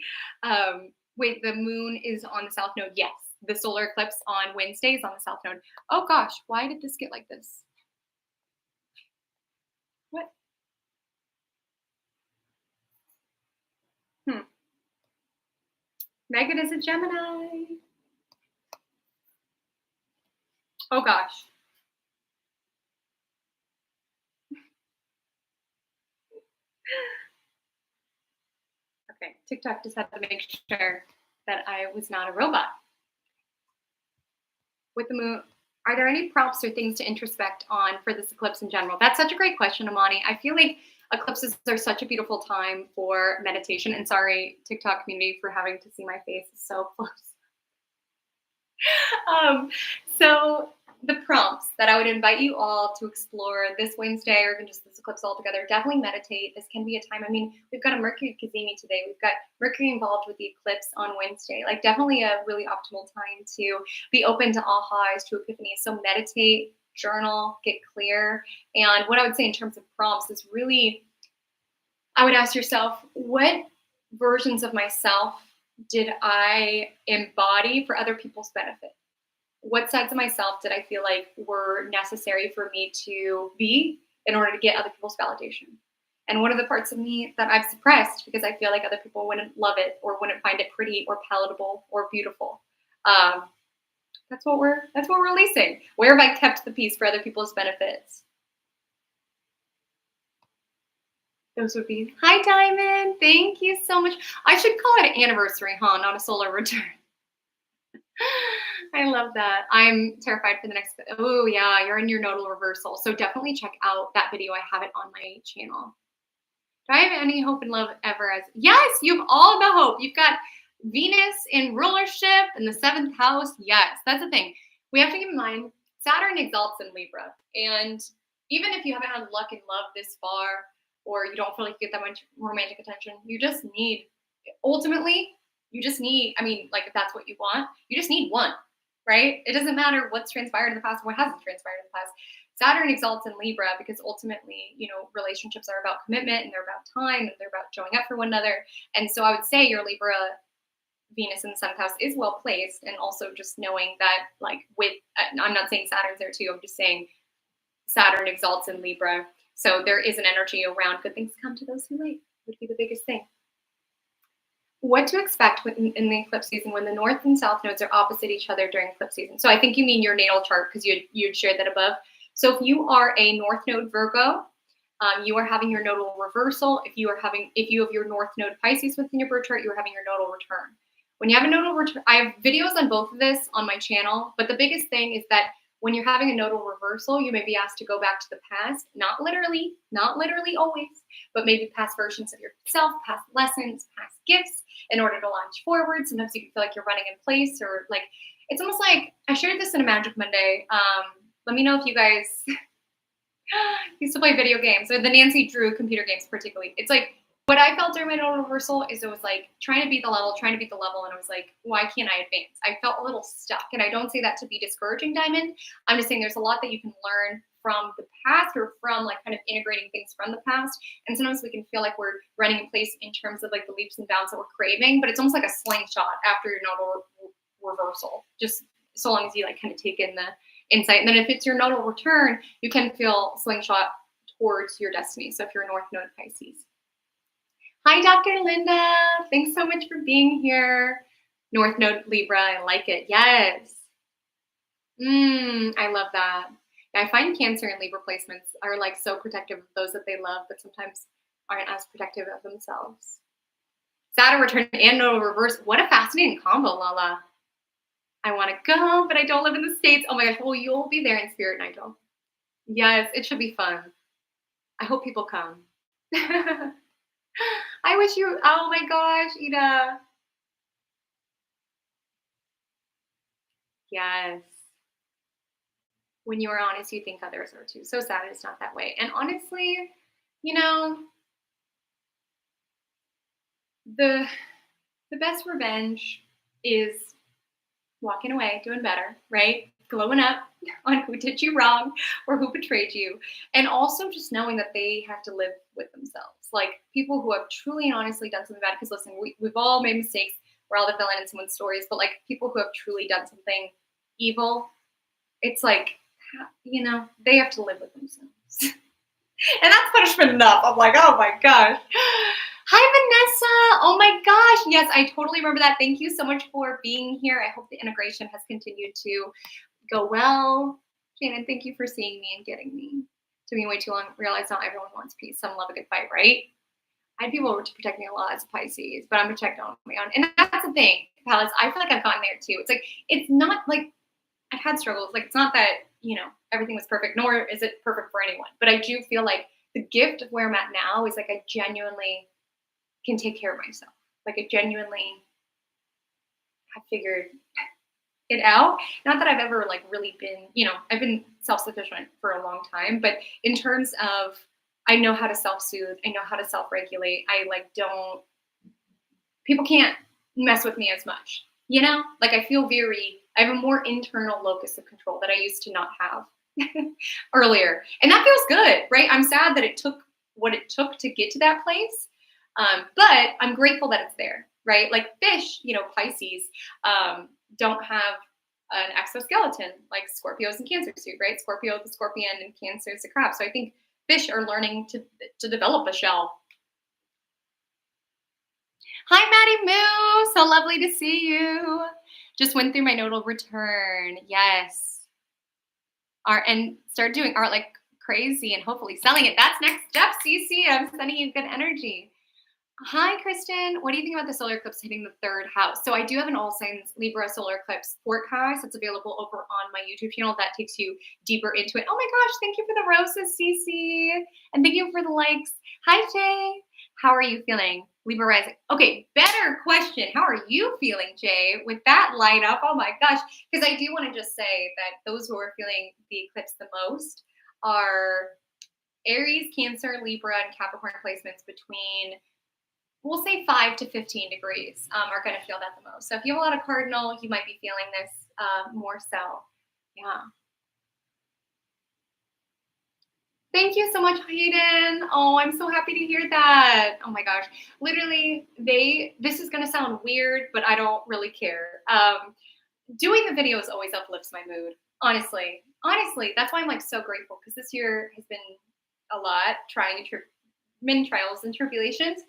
Wait, the moon is on the South Node. Yes, the solar eclipse on Wednesday is on the South Node. Oh gosh, why did this get like this? What? Megan is a Gemini. Oh gosh. Okay, TikTok just had to make sure that I was not a robot. With the moon, are there any prompts or things to introspect on for this eclipse in general? That's such a great question, Amani. I feel like eclipses are such a beautiful time for meditation. And sorry, TikTok community, for having to see my face. It's so close. So the prompts that I would invite you all to explore this Wednesday, or even just this eclipse altogether, definitely meditate. This can be a time. I mean, we've got a Mercury Cazimi today. We've got Mercury involved with the eclipse on Wednesday. Like, definitely a really optimal time to be open to ahas, to epiphanies. So meditate, journal, get clear. And what I would say in terms of prompts is really, I would ask yourself, what versions of myself did I embody for other people's benefit? What sides of myself did I feel like were necessary for me to be in order to get other people's validation? And what are the parts of me that I've suppressed because I feel like other people wouldn't love it or wouldn't find it pretty or palatable or beautiful? That's what we're releasing. Where have I kept the peace for other people's benefits? Those would be, hi Diamond, thank you so much. I should call it an anniversary, huh? Not a solar return. I love that. I'm terrified for the next, oh yeah, you're in your nodal reversal. So definitely check out that video. I have it on my channel. Do I have any hope and love ever? As yes, you have all the hope. You've got Venus in rulership in the 7th house. Yes, that's the thing. We have to keep in mind, Saturn exalts in Libra. And even if you haven't had luck in love this far, or you don't feel like you get that much romantic attention, you just need, ultimately, you just need, I mean, like, if that's what you want, you just need one, right? It doesn't matter what's transpired in the past, what hasn't transpired in the past. Saturn exalts in Libra because ultimately, you know, relationships are about commitment and they're about time and they're about showing up for one another. And so I would say your Libra Venus in the 7th house is well placed. And also just knowing that, like, with, I'm not saying Saturn's there too, I'm just saying Saturn exalts in Libra. So there is an energy around good things come to those who wait, would be the biggest thing. What to expect in the eclipse season when the north and south nodes are opposite each other during eclipse season. So I think you mean your natal chart because you had shared that above. So if you are a north node Virgo, you are having your nodal reversal. If you have your north node Pisces within your birth chart, you are having your nodal return. When you have a nodal return, I have videos on both of this on my channel, but the biggest thing is that when you're having a nodal reversal, you may be asked to go back to the past, not literally always, but maybe past versions of yourself, past lessons, past gifts, in order to launch forward. Sometimes you can feel like you're running in place, or like, it's almost like, I shared this in a Magic Monday. Let me know if you guys used to play video games, or the Nancy Drew computer games particularly. It's like, what I felt during my nodal reversal is it was like trying to beat the level, and I was like, why can't I advance? I felt a little stuck, and I don't say that to be discouraging, Diamond. I'm just saying there's a lot that you can learn from the past, or from like kind of integrating things from the past. And sometimes we can feel like we're running in place in terms of like the leaps and bounds that we're craving, but it's almost like a slingshot after your nodal reversal, just so long as you like kind of take in the insight. And then if it's your nodal return, you can feel slingshot towards your destiny. So if you're a north node Pisces. Hi, Dr. Linda. Thanks so much for being here. North node Libra, I like it. Yes. I love that. I find Cancer and Libra placements are like so protective of those that they love, but sometimes aren't as protective of themselves. Saturn return and nodal reverse. What a fascinating combo, Lala. I want to go, but I don't live in the States. Oh my gosh, well, you'll be there in spirit, Nigel. Yes, it should be fun. I hope people come. I wish you, oh my gosh, Ida. Yes. When you are honest, you think others are too. So sad it's not that way. And honestly, you know, the best revenge is walking away, doing better, right? Glowing up on who did you wrong or who betrayed you. And also just knowing that they have to live with themselves. Like people who have truly and honestly done something bad. Because listen, we've all made mistakes. We're all the villain in someone's stories. But like people who have truly done something evil, it's like, you know, they have to live with themselves. And that's punishment enough. I'm like, oh my gosh. Hi, Vanessa. Oh my gosh, yes, I totally remember that. Thank you so much for being here. I hope the integration has continued to go well. Shannon, thank you for seeing me and getting me. Took me way too long. Realize not everyone wants peace. Some love a good fight, right? I had people to protect me a lot as a Pisces, but I'm protected on my own. And that's the thing, Palace. I feel like I've gotten there too. It's like, it's not like I've had struggles. Like, it's not that, everything was perfect, nor is it perfect for anyone. But I do feel like the gift of where I'm at now is like I genuinely can take care of myself. Like, I genuinely have figured it out. Not that I've ever like really been, I've been self-sufficient for a long time, but in terms of I know how to self-soothe, I know how to self-regulate. I like don't people can't mess with me as much. Like I have a more internal locus of control that I used to not have earlier. And that feels good, right? I'm sad that it took what it took to get to that place. But I'm grateful that it's there, right? Like fish, Pisces, don't have an exoskeleton like Scorpios and Cancer suit, right? Scorpio, the scorpion, and Cancer is the crab. So I think fish are learning to develop a shell. Hi, Maddie Moo. So lovely to see you. Just went through my nodal return. Yes. Art and start doing art like crazy and hopefully selling it. That's next step, CC. I'm sending you good energy. Hi, Kristen. What do you think about the solar eclipse hitting the 3rd house? So I do have an all signs Libra solar eclipse forecast. It's available over on my YouTube channel. That takes you deeper into it. Oh my gosh, thank you for the roses, CC. And thank you for the likes. Hi, Jay. How are you feeling? Libra rising. Okay, better question. How are you feeling, Jay? With that light up, oh my gosh. Because I do want to just say that those who are feeling the eclipse the most are Aries, Cancer, Libra, and Capricorn placements between, we'll say 5 to 15 degrees are going to feel that the most. So if you have a lot of cardinal, you might be feeling this more so. Yeah. Thank you so much, Hayden. Oh, I'm so happy to hear that. Oh my gosh. Literally, this is going to sound weird, but I don't really care. Doing the videos always uplifts my mood. Honestly, that's why I'm like so grateful, because this year has been a lot, trying many trials and tribulations.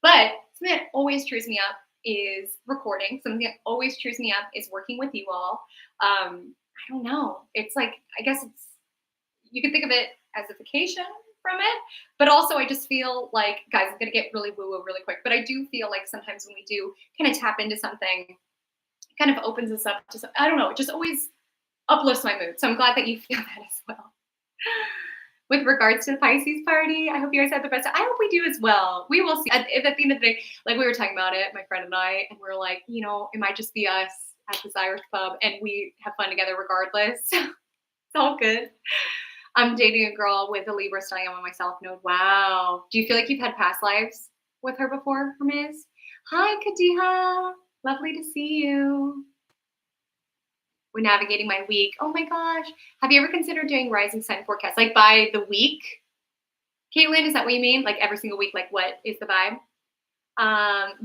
But something that always cheers me up is recording. Something that always cheers me up is working with you all. I don't know. It's like, I guess you can think of it as a vacation from it, but also I just feel like, guys, I'm going to get really woo-woo really quick, but I do feel like sometimes when we do kind of tap into something, it kind of opens us up to, I don't know, it just always uplifts my mood. So I'm glad that you feel that as well. With regards to the Pisces party, I hope you guys had the best. I hope we do as well. We will see. At the end of the day, like we were talking about it, my friend and I, and we were like, it might just be us at this Irish pub, and we have fun together regardless. It's all good. I'm dating a girl with a Libra stellium on my South Node. Wow. Do you feel like you've had past lives with her before, Miz? Hi, Kadiha. Lovely to see you. We're navigating my week. Oh my gosh. Have you ever considered doing rising sign forecast? Like by the week? Caitlin, is that what you mean? Like every single week, like what is the vibe?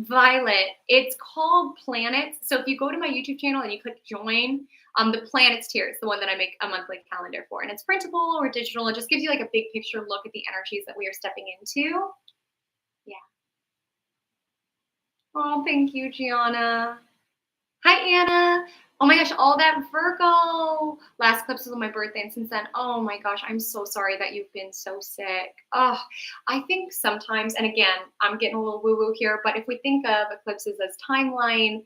Violet, it's called Planets. So if you go to my YouTube channel and you click join, the Planets tier is the one that I make a monthly calendar for. And it's printable or digital. It just gives you like a big picture look at the energies that we are stepping into. Yeah. Oh, thank you, Gianna. Hi, Anna. Oh my gosh, all that Virgo. Last eclipse was on my birthday, and since then, oh my gosh, I'm so sorry that you've been so sick. Oh, I think sometimes, and again, I'm getting a little woo-woo here, but if we think of eclipses as timeline,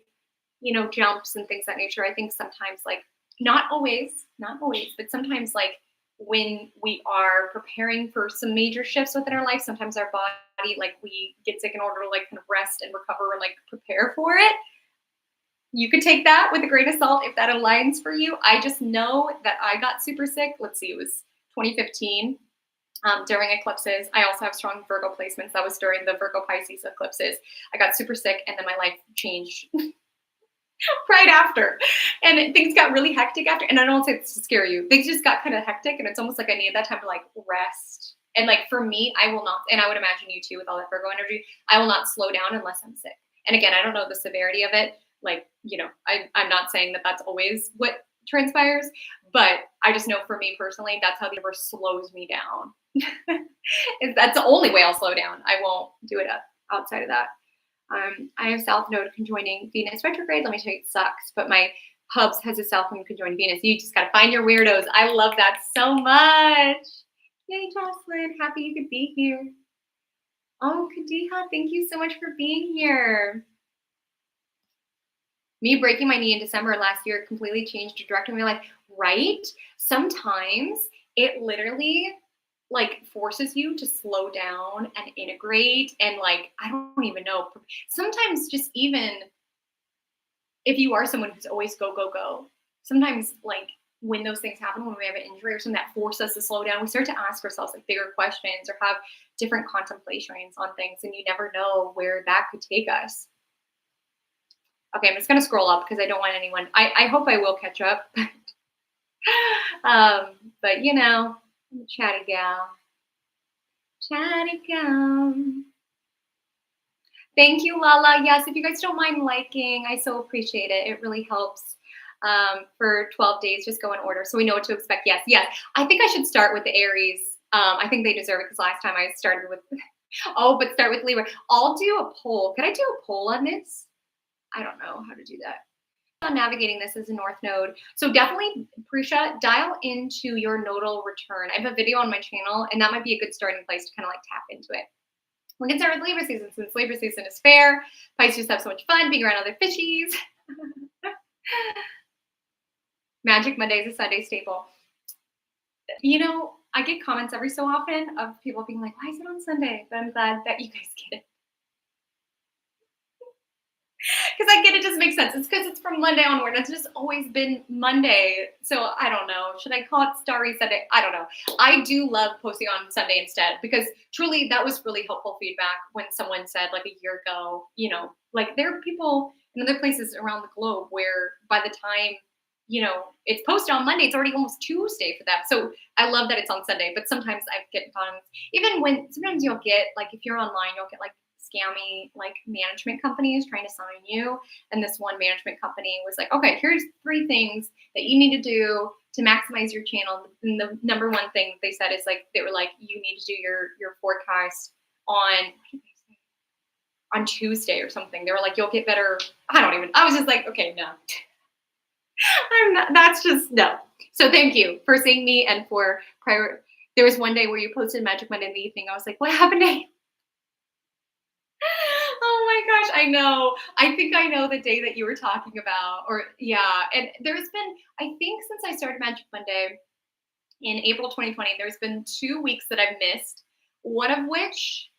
jumps and things of that nature, I think sometimes, like, not always, but sometimes, like, when we are preparing for some major shifts within our life, sometimes our body, like, we get sick in order to, like, kind of rest and recover and, like, prepare for it. You could take that with a grain of salt if that aligns for you. I just know that I got super sick. Let's see, it was 2015 during eclipses. I also have strong Virgo placements. That was during the Virgo Pisces eclipses. I got super sick, and then my life changed right after. And things got really hectic after. And I don't want to say it's to scare you. Things just got kind of hectic, and it's almost like I needed that time to like rest. And like for me, I will not, and I would imagine you too with all that Virgo energy, I will not slow down unless I'm sick. And again, I don't know the severity of it. Like, I'm not saying that that's always what transpires, but I just know for me personally, that's how the universe slows me down. That's the only way I'll slow down. I won't do it outside of that. I have South Node conjoining Venus retrograde. Let me tell you, it sucks. But my hubs has a South Node conjoining Venus. You just got to find your weirdos. I love that so much. Yay, Jocelyn. Happy you could be here. Oh, Kadiha, thank you so much for being here. Me breaking my knee in December last year completely changed the direction of my life, right? Sometimes it literally like forces you to slow down and integrate and like, I don't even know. Sometimes just even if you are someone who's always go, go, go, sometimes like when those things happen, when we have an injury or something that forces us to slow down, we start to ask ourselves like bigger questions or have different contemplations on things, and you never know where that could take us. Okay, I'm just gonna scroll up because I don't want anyone. I hope I will catch up. But you know, I'm a chatty gal. Chatty gal. Thank you, Lala. Yes, if you guys don't mind liking, I so appreciate it. It really helps. For 12 days, just go in order so we know what to expect. Yes, yes. I think I should start with the Aries. I think they deserve it because last time I started with, oh, but start with Libra. I'll do a poll. Could I do a poll on this? I don't know how to do that. On navigating this as a North Node. So definitely, Prisha, dial into your nodal return. I have a video on my channel, and that might be a good starting place to kind of like tap into it. We can start with Libra season since Libra season is fair. Pisces have so much fun being around other fishies. Magic Monday is a Sunday staple. You know, I get comments every so often of people being like, why is it on Sunday? But I'm glad that you guys get it. Because I get it, just makes sense. It's because it's from Monday onward. It's just always been Monday. So I don't know. Should I call it Starry Sunday? I don't know. I do love posting on Sunday instead because truly that was really helpful feedback when someone said like a year ago, you know, like there are people in other places around the globe where by the time, you know, it's posted on Monday, it's already almost Tuesday for them. So I love that it's on Sunday, but sometimes I get comments, even when sometimes you'll get like, if you're online, you'll get like scammy like management companies trying to sign you. And this one management company was like, okay, here's 3 things that you need to do to maximize your channel. And the number one thing they said is like, they were like, you need to do your forecast on Tuesday or something. They were like, you'll get better. I was just like, okay, no. I'm not, that's just no. So thank you for seeing me and for there was one day where you posted Magic Monday in the evening. I was like, what happened to you? Oh my gosh, I know. I think I know the day that you were talking about, or yeah. And there's been, I think since I started Magic Monday in April 2020, there's been 2 weeks that I've missed, one of which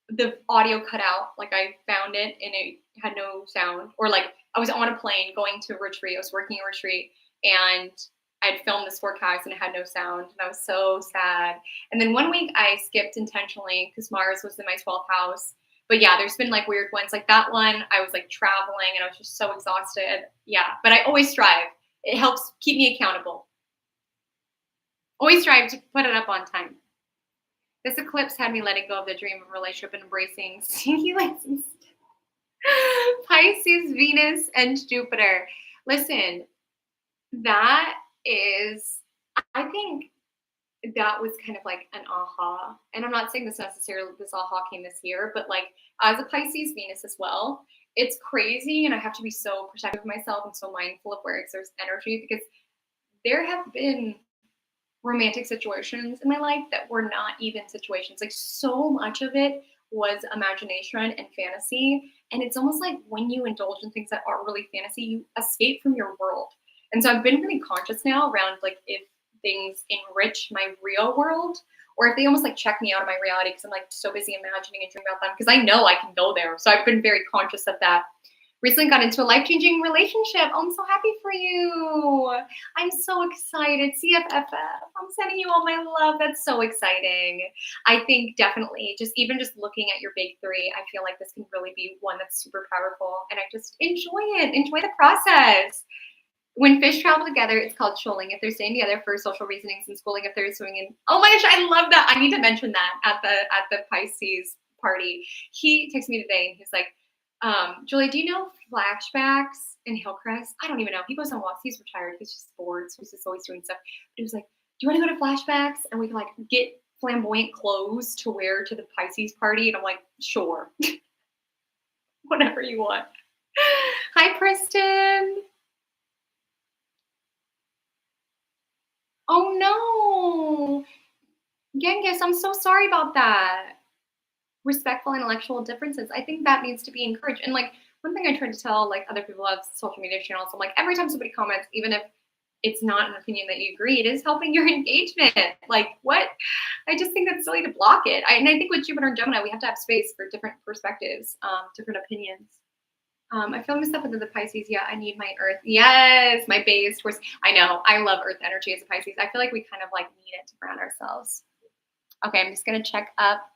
the audio cut out. Like I found it and it had no sound, or like I was on a plane going to a retreat. I was working a retreat and I'd filmed this forecast and it had no sound, and I was so sad. And then one week I skipped intentionally because Mars was in my 12th house. But yeah, there's been like weird ones. Like that one, I was like traveling and I was just so exhausted. Yeah, but I always strive. It helps keep me accountable. Always strive to put it up on time. This eclipse had me letting go of the dream of a relationship and embracing singulation. Pisces, Venus, and Jupiter. Listen, that is, I think that was kind of like an aha. And I'm not saying this necessarily, this aha came this year, but like as a Pisces Venus as well, it's crazy. And I have to be so protective of myself and so mindful of where it exerts energy, because there have been romantic situations in my life that were not even situations. Like so much of it was imagination and fantasy. And it's almost like when you indulge in things that are really fantasy, you escape from your world. And so I've been really conscious now around like if things enrich my real world, or if they almost like check me out of my reality because I'm like so busy imagining and dreaming about them, because I know I can go there. So I've been very conscious of that. Recently got into a life-changing relationship. Oh, I'm so happy for you. I'm so excited. CFFF, I'm sending you all my love. That's so exciting. I think definitely just looking at your big 3, I feel like this can really be one that's super powerful. And I just enjoy it. Enjoy the process. When fish travel together, it's called shoaling. If they're staying together for social reasonings, and schooling if they're swimming in. Oh my gosh, I love that. I need to mention that at the Pisces party. He texted me today and he's like, Julie, do you know flashbacks in Hillcrest? I don't even know. He goes on walks. He's retired. He's just bored. So he's just always doing stuff. But he was like, do you want to go to flashbacks? And we can like get flamboyant clothes to wear to the Pisces party. And I'm like, sure. whatever you want. Hi, Kristen. Oh no. Genghis, I'm so sorry about that. Respectful intellectual differences. I think that needs to be encouraged. And like one thing I try to tell like other people of social media channels, I'm like every time somebody comments, even if it's not an opinion that you agree, it is helping your engagement. Like what? I just think that's silly to block it. And I think with Jupiter and Gemini, we have to have space for different perspectives, different opinions. I feel myself into the Pisces. Yeah, I need my Earth. Yes, my base towards. I know. I love Earth energy as a Pisces. I feel like we kind of like need it to ground ourselves. Okay, I'm just gonna check up.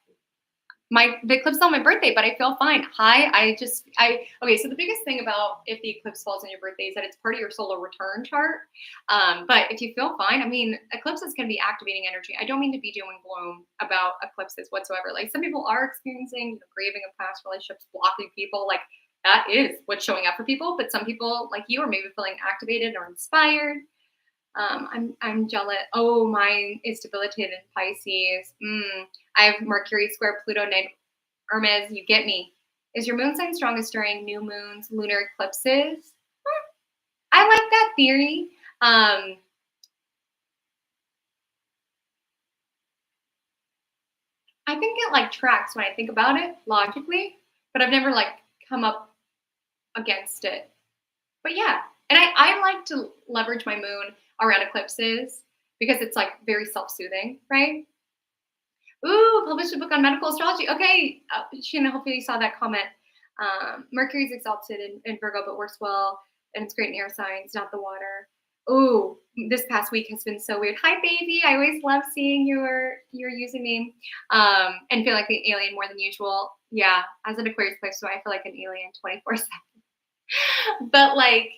The eclipse is on my birthday, but I feel fine. Hi, okay. So the biggest thing about if the eclipse falls on your birthday is that it's part of your solar return chart. But if you feel fine, I mean, eclipses can be activating energy. I don't mean to be doom and gloom about eclipses whatsoever. Like some people are experiencing the grieving of past relationships, blocking people. Like that is what's showing up for people. But some people, like you, are maybe feeling activated or inspired. I'm jealous. Oh, mine is debilitated in Pisces. I have Mercury square Pluto, night Hermes. You get me. Is your moon sign strongest during new moons, lunar eclipses? I like that theory. I think it like tracks when I think about it logically, but I've never like come up against it. But yeah, and I like to leverage my moon around eclipses because it's like very self-soothing, right? Ooh, published a book on medical astrology. Okay, Sheena, hopefully you saw that comment. Mercury's exalted in Virgo, but works well, and it's great in air signs, not the water. Ooh, this past week has been so weird. Hi, baby. I always love seeing your username, and feel like the alien more than usual. Yeah, as an Aquarius player, so I feel like an alien 24/7. But like,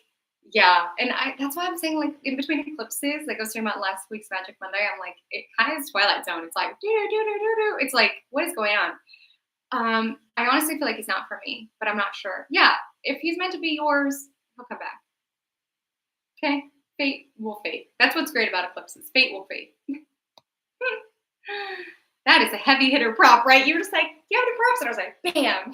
yeah, and that's why I'm saying like in between eclipses, like I was talking about last week's Magic Monday, I'm like it kind of is Twilight Zone. It's like do do do do do do. It's like what is going on? I honestly feel like he's not for me, but I'm not sure. Yeah, if he's meant to be yours, he'll come back. Okay, fate will fate. That's what's great about eclipses. Fate will fate. That is a heavy hitter prop, right? You were just like, you have any props? And I was like, bam.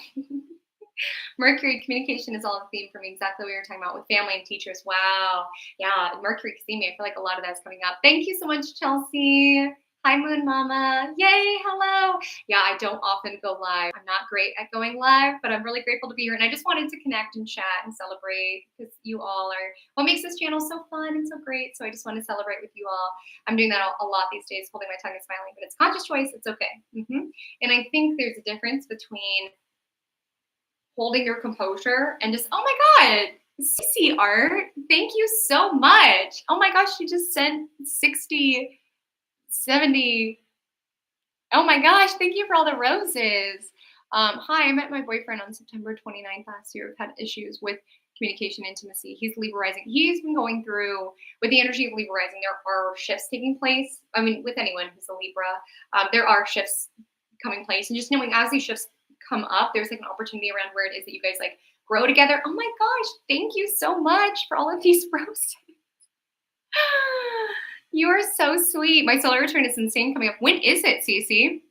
Mercury communication is all the theme for me. Exactly what you were talking about with family and teachers. Wow. Yeah. Mercury see me. I feel like a lot of that's coming up. Thank you so much, Chelsea. Hi, Moon Mama. Yay. Hello. Yeah, I don't often go live. I'm not great at going live, but I'm really grateful to be here. And I just wanted to connect and chat and celebrate because you all are what makes this channel so fun and so great. So I just want to celebrate with you all. I'm doing that a lot these days, holding my tongue and smiling, but it's conscious choice. It's okay. And I think there's a difference between holding your composure and just, oh my God, CC Art, thank you so much. Oh my gosh, you just sent 60, 70. Oh my gosh, thank you for all the roses. Hi, I met my boyfriend on September 29th last year. We've had issues with communication intimacy. He's Libra rising. He's been going through, with the energy of Libra rising, there are shifts taking place. I mean, with anyone who's a Libra, there are shifts coming place. And just knowing as these shifts come up, there's like an opportunity around where it is that you guys like grow together. Oh my gosh, thank you so much for all of these roses. You are so sweet. My solar return is insane coming up. When is it, Cece?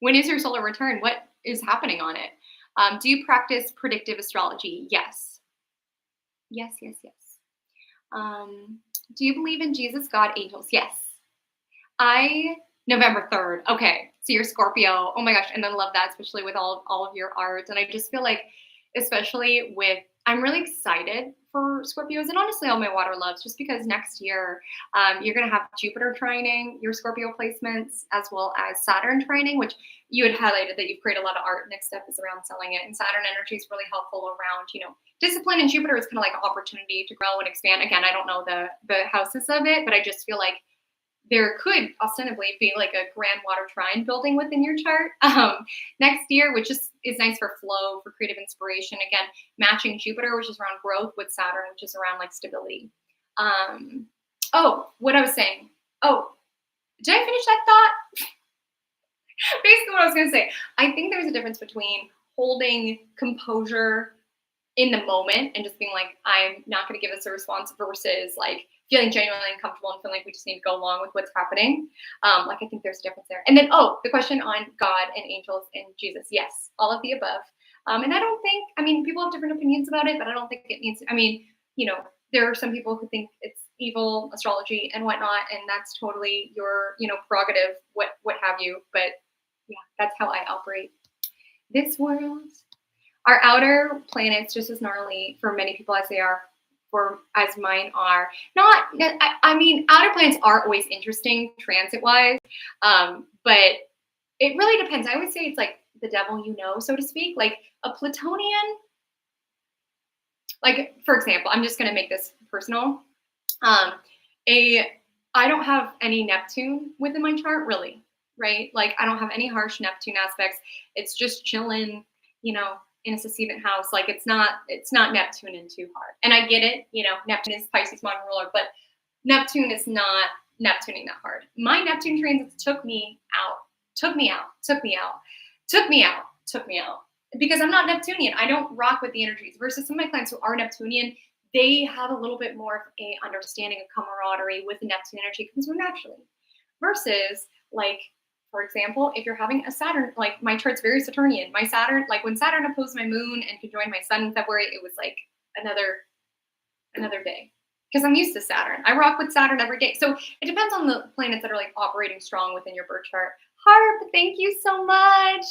When is your solar return? What is happening on it? Do you practice predictive astrology? Yes. Yes, yes, yes. Do you believe in Jesus, God, angels? Yes. November 3rd. Okay. So you're Scorpio. Oh my gosh. And I love that, especially with all of your art. And I just feel like, especially with, I'm really excited for Scorpios and honestly all my water loves, just because next year you're going to have Jupiter trining your Scorpio placements as well as Saturn trining, which you had highlighted that you've created a lot of art. Next step is around selling it. And Saturn energy is really helpful around, discipline, and Jupiter is kind of like an opportunity to grow and expand. Again, I don't know the houses of it, but I just feel like there could ostensibly be like a grand water trine building within your chart next year, which is nice for flow, for creative inspiration. Again, matching Jupiter, which is around growth, with Saturn, which is around like stability. What I was saying. Oh, did I finish that thought? Basically what I was going to say. I think there's a difference between holding composure in the moment and just being like, I'm not going to give us a response versus like feeling genuinely uncomfortable and feeling like we just need to go along with what's happening. I think there's a difference there. And then, the question on God and angels and Jesus. Yes, all of the above. And I don't think, I mean, people have different opinions about it, but I don't think it needs, I mean, there are some people who think it's evil astrology and whatnot, and that's totally your, prerogative, what have you. But yeah, that's how I operate. This world, our outer planets, just as gnarly for many people as they are for as mine are. Not, I mean, outer planets are always interesting transit wise, but it really depends. I would say it's like the devil, so to speak. Like a Plutonian, like for example, I'm just going to make this personal. I don't have any Neptune within my chart, really, right? Like I don't have any harsh Neptune aspects. It's just chilling, in a succedent house. Like it's not Neptune in too hard. And I get it, Neptune is Pisces modern ruler, but Neptune is not Neptuning that hard. My Neptune transits took me out. Because I'm not Neptunian. I don't rock with the energies. Versus some of my clients who are Neptunian, they have a little bit more of a understanding of camaraderie with the Neptune energy comes more naturally. Versus like, for example, if you're having a Saturn, like my chart's very Saturnian. My Saturn, like when Saturn opposed my moon and conjoined my sun in February, it was like another day. Because I'm used to Saturn. I rock with Saturn every day. So it depends on the planets that are like operating strong within your birth chart. Harp, thank you so much.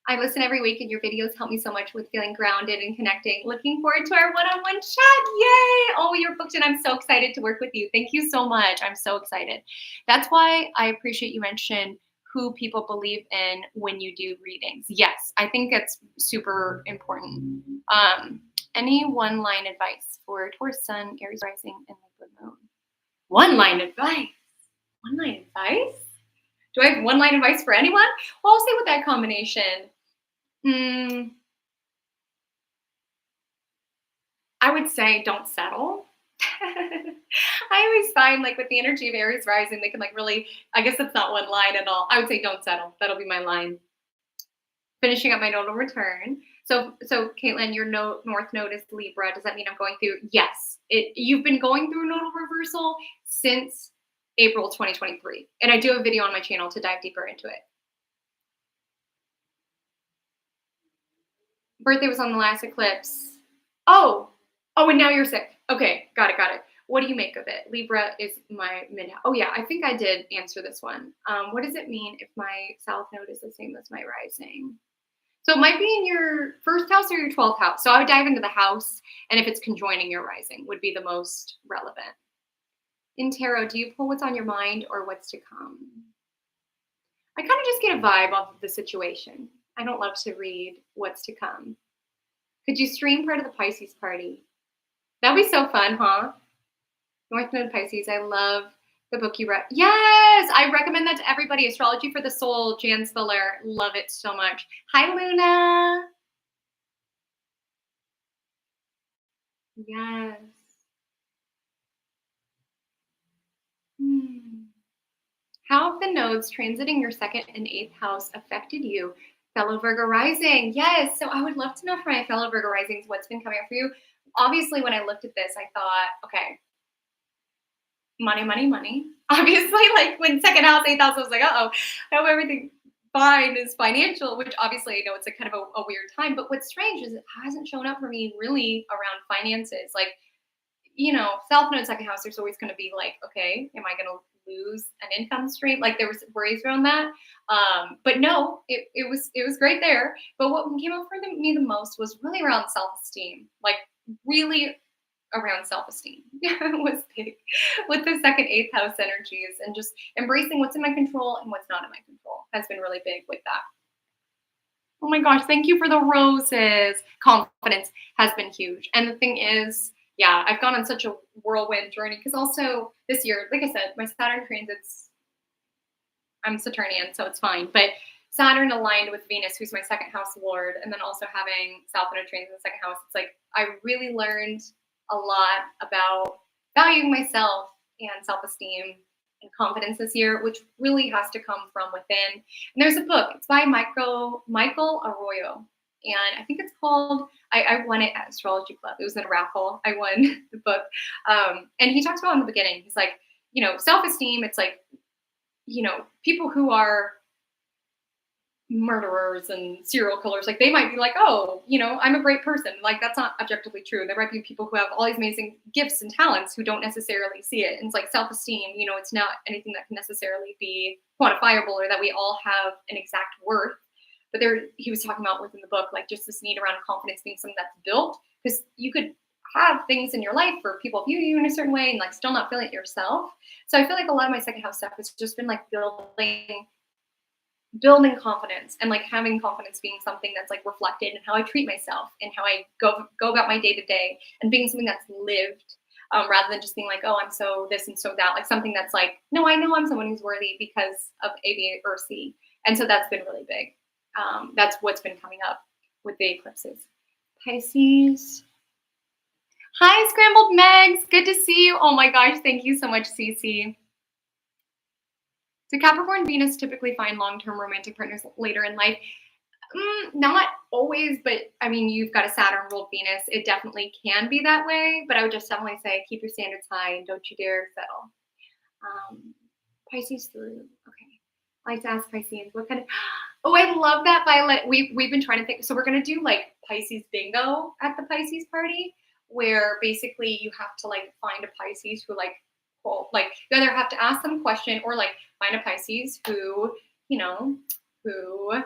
I listen every week and your videos help me so much with feeling grounded and connecting. Looking forward to our one-on-one chat. Yay! Oh, you're booked and I'm so excited to work with you. Thank you so much. I'm so excited. That's why I appreciate you mentioned who people believe in when you do readings. Yes, I think that's super important. Any one-line advice for Taurus Sun, Aries Rising, and Libra Moon? One-line advice? One-line advice? Do I have one-line advice for anyone? Well, I'll say with that combination, I would say don't settle. I always find like with the energy of Aries rising, they can like really, I guess that's not one line at all. I would say don't settle. That'll be my line. Finishing up my nodal return. So Caitlin, your north node is Libra. Does that mean I'm going through? Yes. You've been going through nodal reversal since April 2023. And I do have a video on my channel to dive deeper into it. Birthday was on the last eclipse. Oh, and now you're sick. Okay, got it. What do you make of it? Libra is my mid. Oh yeah, I think I did answer this one. What does it mean if my south node is the same as my rising? So it might be in your first house or your 12th house. So I would dive into the house, and if it's conjoining your rising would be the most relevant. In tarot, do you pull what's on your mind or what's to come? I kind of just get a vibe off of the situation. I don't love to read what's to come. Could you stream part of the Pisces party? That'd be so fun, huh? North Node Pisces, I love the book you read. Yes, I recommend that to everybody. Astrology for the Soul, Jan Spiller. Love it so much. Hi, Luna. Yes. How have the nodes transiting your second and eighth house affected you? Fellow Virgo rising. Yes. So I would love to know from my fellow Virgo risings what's been coming up for you. Obviously, when I looked at this, I thought, okay, money. Obviously, like when second house, eighth house, I was like, I hope everything fine is financial, which obviously I know it's a kind of a weird time. But what's strange is it hasn't shown up for me really around finances. Like, South Node, second house, there's always going to be like, okay, am I going to lose an income stream? Like there was worries around that. But no, it was great there. But what came up for me the most was really around self-esteem, like really around self-esteem was big with the second, eighth house energies, and just embracing what's in my control and what's not in my control has been really big with that. Oh my gosh, thank you for the roses. Confidence has been huge. And the thing is, yeah, I've gone on such a whirlwind journey because also this year, like I said, my Saturn transits, I'm Saturnian, so it's fine. But Saturn aligned with Venus, who's my second house lord, and then also having South Node transit in the second house. It's like I really learned a lot about valuing myself and self-esteem and confidence this year, which really has to come from within. And there's a book. It's by Michael Arroyo. And I think it's called, I won it at Astrology Club. It was in a raffle. I won the book. And he talks about in the beginning, he's like, self-esteem, it's like, people who are murderers and serial killers. Like they might be like, oh, you know, I'm a great person. Like that's not objectively true. There might be people who have all these amazing gifts and talents who don't necessarily see it. And it's like self-esteem, you know, it's not anything that can necessarily be quantifiable or that we all have an exact worth. But there, he was talking about within the book, like just this need around confidence being something that's built, because you could have things in your life where people view you in a certain way and like still not feeling it yourself. So I feel like a lot of my second house stuff has just been like building confidence and like having confidence being something that's like reflected in how I treat myself and how I go about my day to day, and being something that's lived, rather than just being like, oh, I'm so this and so that, like something that's like, no, I know I'm someone who's worthy because of A, B, or C. And so that's been really big. That's what's been coming up with the eclipses. Pisces. Hi, Scrambled Megs. Good to see you. Oh my gosh, thank you so much, Cece. Do Capricorn Venus typically find long-term romantic partners later in life? Not always, but I mean, you've got a Saturn ruled Venus. It definitely can be that way, but I would just definitely say keep your standards high and don't you dare settle. Pisces through. Okay. I like to ask Pisces, what kind of, oh, I love that, Violet. We've been trying to think. So we're going to do like Pisces bingo at the Pisces party, where basically you have to like find a Pisces who like, well, like you either have to ask them a question or like find a Pisces who, you know, who, I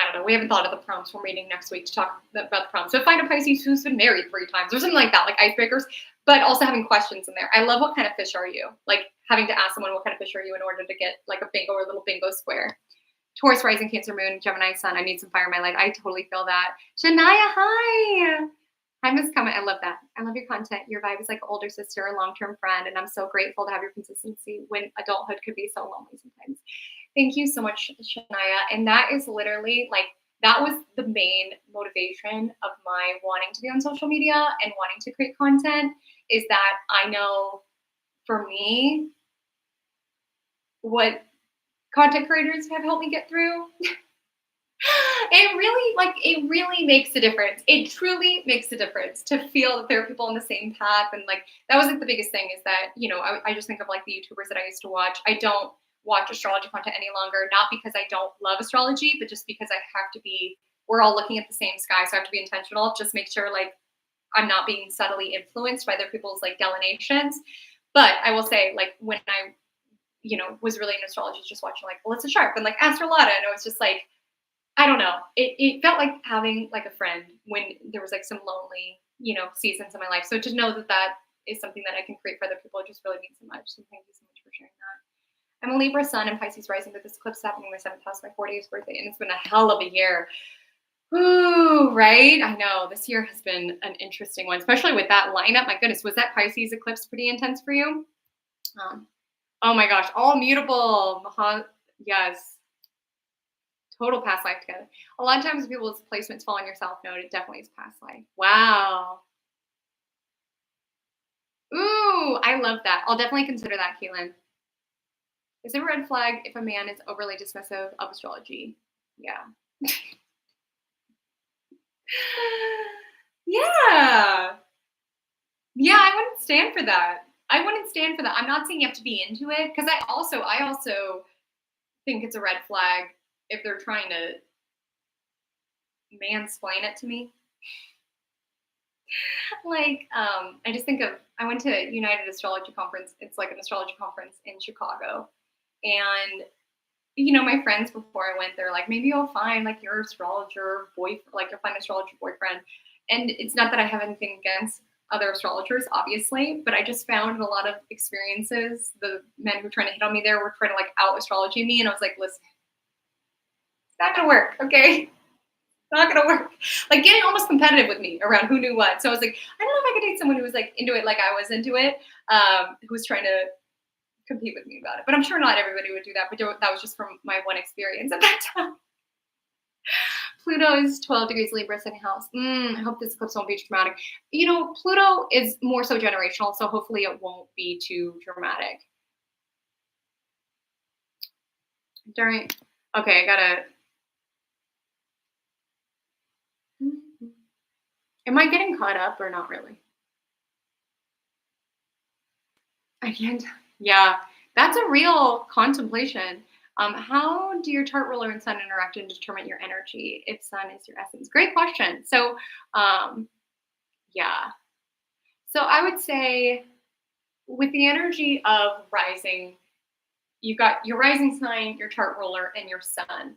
don't know, we haven't thought of the prompts. We're meeting next week to talk about the prompts. So find a Pisces who's been married 3 times or something like that, like icebreakers, but also having questions in there. I love what kind of fish are you? Like having to ask someone what kind of fish are you in order to get like a bingo or a little bingo square. Taurus, rising, Cancer, moon, Gemini, sun. I need some fire in my life. I totally feel that. Shania, hi. Hi, Miss Comet. I love that. I love your content. Your vibe is like older sister, a long-term friend, and I'm so grateful to have your consistency when adulthood could be so lonely sometimes. Thank you so much, Shania. And that is literally like, that was the main motivation of my wanting to be on social media and wanting to create content, is that I know for me, what content creators have helped me get through, it really makes a difference. It truly makes a difference to feel that there are people on the same path. And like, that was like the biggest thing, is that, you know, I just think of like the YouTubers that I used to watch. I don't watch astrology content any longer, not because I don't love astrology, but just because I have to be, we're all looking at the same sky. So I have to be intentional, just make sure like I'm not being subtly influenced by other people's like delineations. But I will say, like, when I, you know, was really in astrology, just watching like Melissa Sharp and like Astrolotta, and it was just like, I don't know. It felt like having like a friend when there was like some lonely, you know, seasons in my life. So to know that that is something that I can create for other people, it just really means so much. So thank you so much for sharing that. I'm a Libra sun and Pisces rising, but this eclipse is happening in my 7th house, my 40th birthday, and it's been a hell of a year. Ooh, right? I know. This year has been an interesting one, especially with that lineup. My goodness, was that Pisces eclipse pretty intense for you? Oh my gosh, all mutable. Yes. Total past life together. A lot of times people's placements fall on your South Node. It definitely is past life. Wow. Ooh, I love that. I'll definitely consider that, Keelan. Is it a red flag if a man is overly dismissive of astrology? Yeah. Yeah. Yeah, I wouldn't stand for that. I wouldn't stand for that. I'm not saying you have to be into it, because I also think it's a red flag if they're trying to mansplain it to me. Like, I just think of, I went to United Astrology Conference. It's like an astrology conference in Chicago. And, you know, my friends before I went, they're like, maybe you'll find like your astrologer boyfriend, like you'll find an astrologer boyfriend. And it's not that I have anything against other astrologers, obviously, but I just found in a lot of experiences, the men who were trying to hit on me there were trying to like out astrology me. And I was like, listen, it's not going to work. Okay. Not gonna work. Like getting almost competitive with me around who knew what. So I was like, I don't know if I could date someone who was like into it like I was into it, who was trying to compete with me about it. But I'm sure not everybody would do that. But that was just from my one experience at that time. Pluto is 12 degrees Libra, second house. I hope this eclipse won't be too dramatic. You know, Pluto is more so generational, so hopefully it won't be too dramatic. Okay, I gotta. Am I getting caught up or not really? I can't. Yeah, that's a real contemplation. How do your chart ruler and sun interact and determine your energy if sun is your essence? Great question. So, um, yeah. So I would say with the energy of rising, you've got your rising sign, your chart ruler, and your sun.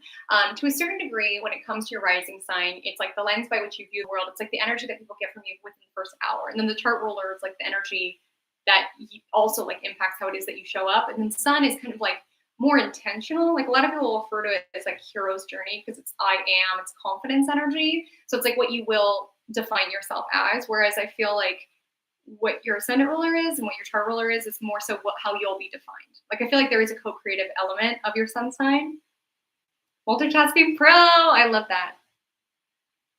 To a certain degree, when it comes to your rising sign, it's like the lens by which you view the world. It's like the energy that people get from you within the first hour. And then the chart ruler is like the energy that also like impacts how it is that you show up. And then sun is kind of like more intentional. Like a lot of people refer to it as like hero's journey because it's I am, it's confidence energy. So it's like what you will define yourself as. Whereas I feel like what your ascendant ruler is and what your chart ruler is more so how you'll be defined. Like I feel like there is a co-creative element of your sun sign. Multitasking pro, I love that.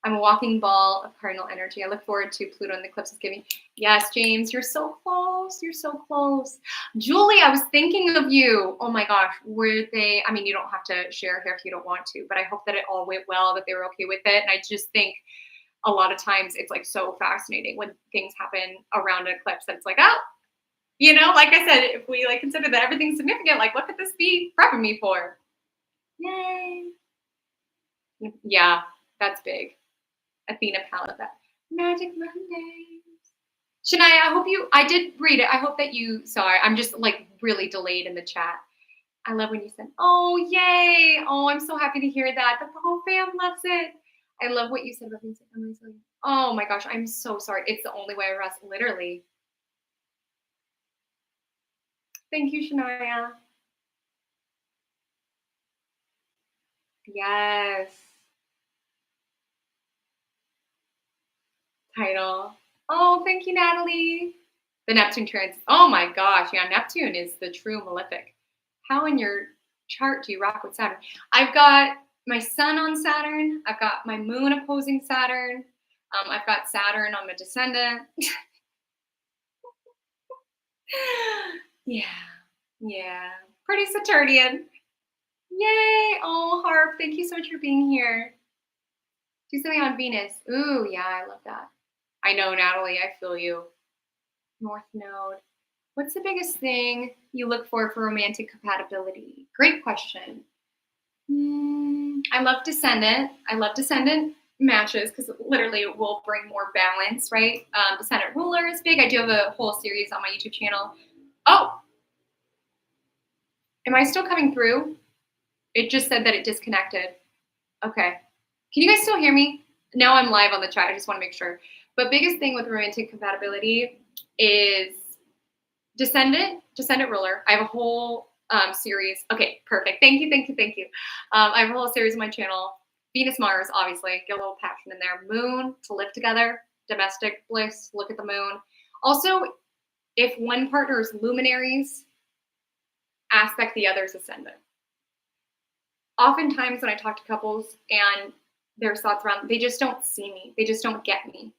I'm a walking ball of cardinal energy. I look forward to Pluto and the eclipse is giving. Yes, James, you're so close. You're so close. Julie, I was thinking of you. Oh my gosh, were they? I mean, you don't have to share here if you don't want to, but I hope that it all went well, that they were okay with it. And I just think a lot of times it's like so fascinating when things happen around an eclipse that it's like, oh, like I said, if we like consider that everything's significant, like what could this be prepping me for? Yay. Yeah, that's big. Athena palette that. Magic Mondays. Shania, I did read it. I hope that you saw it. I'm just like really delayed in the chat. I love when you said, oh, yay. Oh, I'm so happy to hear that. The whole fam loves it. I love what you said about being sick. Oh my gosh, I'm so sorry. It's the only way I rest, literally. Thank you, Shania. Yes. Title. Oh, thank you, Natalie. The Neptune transit. Oh my gosh. Yeah, Neptune is the true malefic. How in your chart do you rock with Saturn? I've got my sun on Saturn. I've got my moon opposing Saturn. I've got Saturn on my descendant. Yeah. Yeah. Pretty Saturnian. Yay. Oh, Harp. Thank you so much for being here. Do something on Venus. Ooh, yeah, I love that. I know, Natalie. I feel you. North Node. What's the biggest thing you look for romantic compatibility? Great question. I love descendant. I love descendant matches because literally it will bring more balance, right? Descendant ruler is big. I do have a whole series on my YouTube channel. Oh, am I still coming through? It just said that it disconnected. Okay. Can you guys still hear me? Now I'm live on the chat. I just want to make sure. But biggest thing with romantic compatibility is descendant ruler. I have a whole series. Okay, perfect. Thank you. I have a whole series on my channel. Venus, Mars, obviously. Get a little passion in there. Moon, to live together. Domestic bliss, look at the moon. Also, if one partner is luminaries, aspect the other's ascendant. Oftentimes when I talk to couples and their thoughts around, they just don't see me. They just don't get me.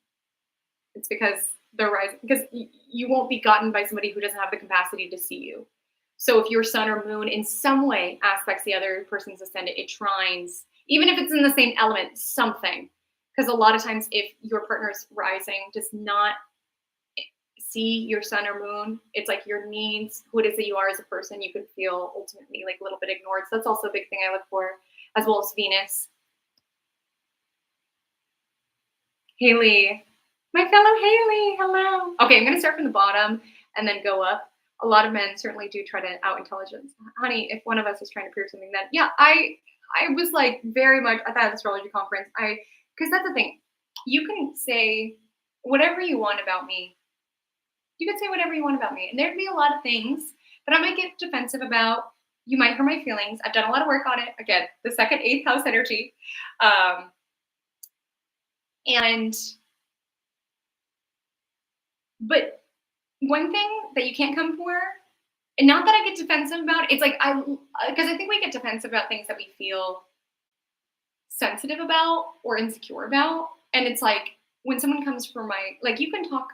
It's because they're rising, because you won't be gotten by somebody who doesn't have the capacity to see you. So if your sun or moon in some way aspects the other person's ascendant, it trines, even if it's in the same element, something. Because a lot of times if your partner's rising does not see your sun or moon, it's like your needs, who it is that you are as a person, you can feel ultimately like a little bit ignored. So that's also a big thing I look for, as well as Venus. Haley, my fellow Haley, hello. Okay, I'm going to start from the bottom and then go up. A lot of men certainly do try to out-intelligence. Honey, if one of us is trying to prove something, then yeah, I was like very much at that astrology conference. Because that's the thing. You can say whatever you want about me. You can say whatever you want about me. And there'd be a lot of things that I might get defensive about. You might hurt my feelings. I've done a lot of work on it. Again, the second, 8th house energy. But one thing that you can't come for, and not that I get defensive about, it's like because I think we get defensive about things that we feel sensitive about or insecure about. And it's like when someone comes for my, like you can talk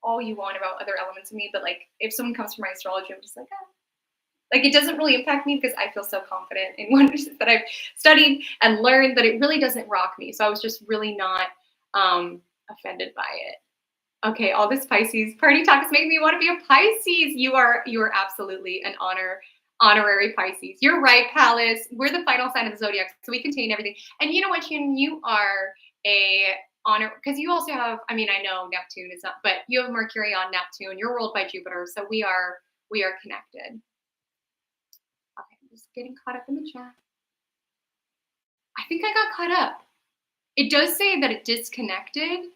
all you want about other elements of me, but like if someone comes for my astrology, I'm just like, like it doesn't really impact me because I feel so confident in what that I've studied and learned that it really doesn't rock me. So I was just really not offended by it. Okay, all this Pisces party talk is making me want to be a Pisces. You are absolutely an honor. Honorary Pisces. You're right, Palace. We're the final sign of the zodiac, so we contain everything. And you know what, Shannon? You are a honor because you also have. I mean, I know Neptune is not, but you have Mercury on Neptune. You're ruled by Jupiter, so we are connected. Okay, I'm just getting caught up in the chat. I think I got caught up. It does say that it disconnected,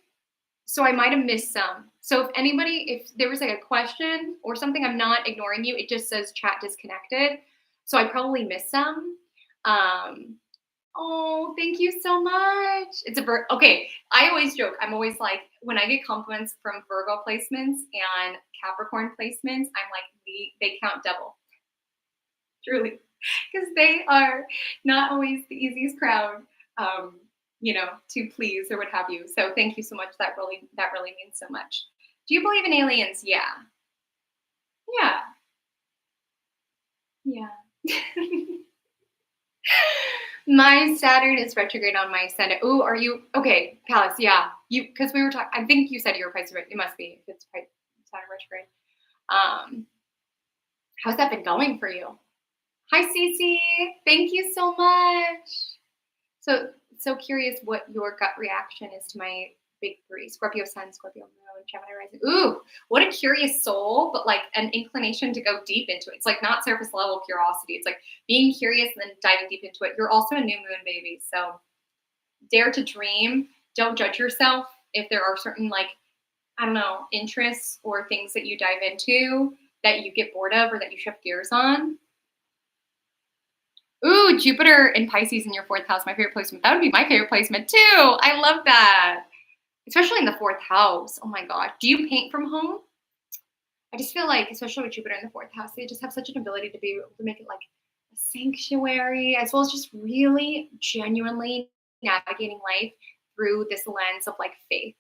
so I might have missed some. So if there was like a question or something, I'm not ignoring you. It just says chat disconnected. So I probably missed some. Oh, thank you so much. Okay. I always joke. I'm always like, when I get compliments from Virgo placements and Capricorn placements, I'm like, they count double. Truly. Because they are not always the easiest crowd. To please or what have you. So thank you so much. That really means so much. Do you believe in aliens? Yeah. Yeah. Yeah. My Saturn is retrograde on my ascendant. Oh, are you okay, Palace? Yeah. Because we were talking. I think you said you were Pisces. It must be if it's Saturn retrograde. How's that been going for you? Hi, Cece. Thank you so much. So curious what your gut reaction is to my big three: Scorpio Sun, Scorpio Moon, Gemini Rising. Ooh, what a curious soul, but like an inclination to go deep into it. It's like not surface level curiosity. It's like being curious and then diving deep into it. You're also a new moon baby, so dare to dream. Don't judge yourself if there are certain interests or things that you dive into that you get bored of or that you shift gears on. Ooh, Jupiter and Pisces in your fourth house, my favorite placement. That would be my favorite placement too. I love that. Especially in the fourth house. Oh my God. Do you paint from home? I just feel like, especially with Jupiter in the fourth house, they just have such an ability to be able to make it like a sanctuary, as well as just really genuinely navigating life through this lens of like faith.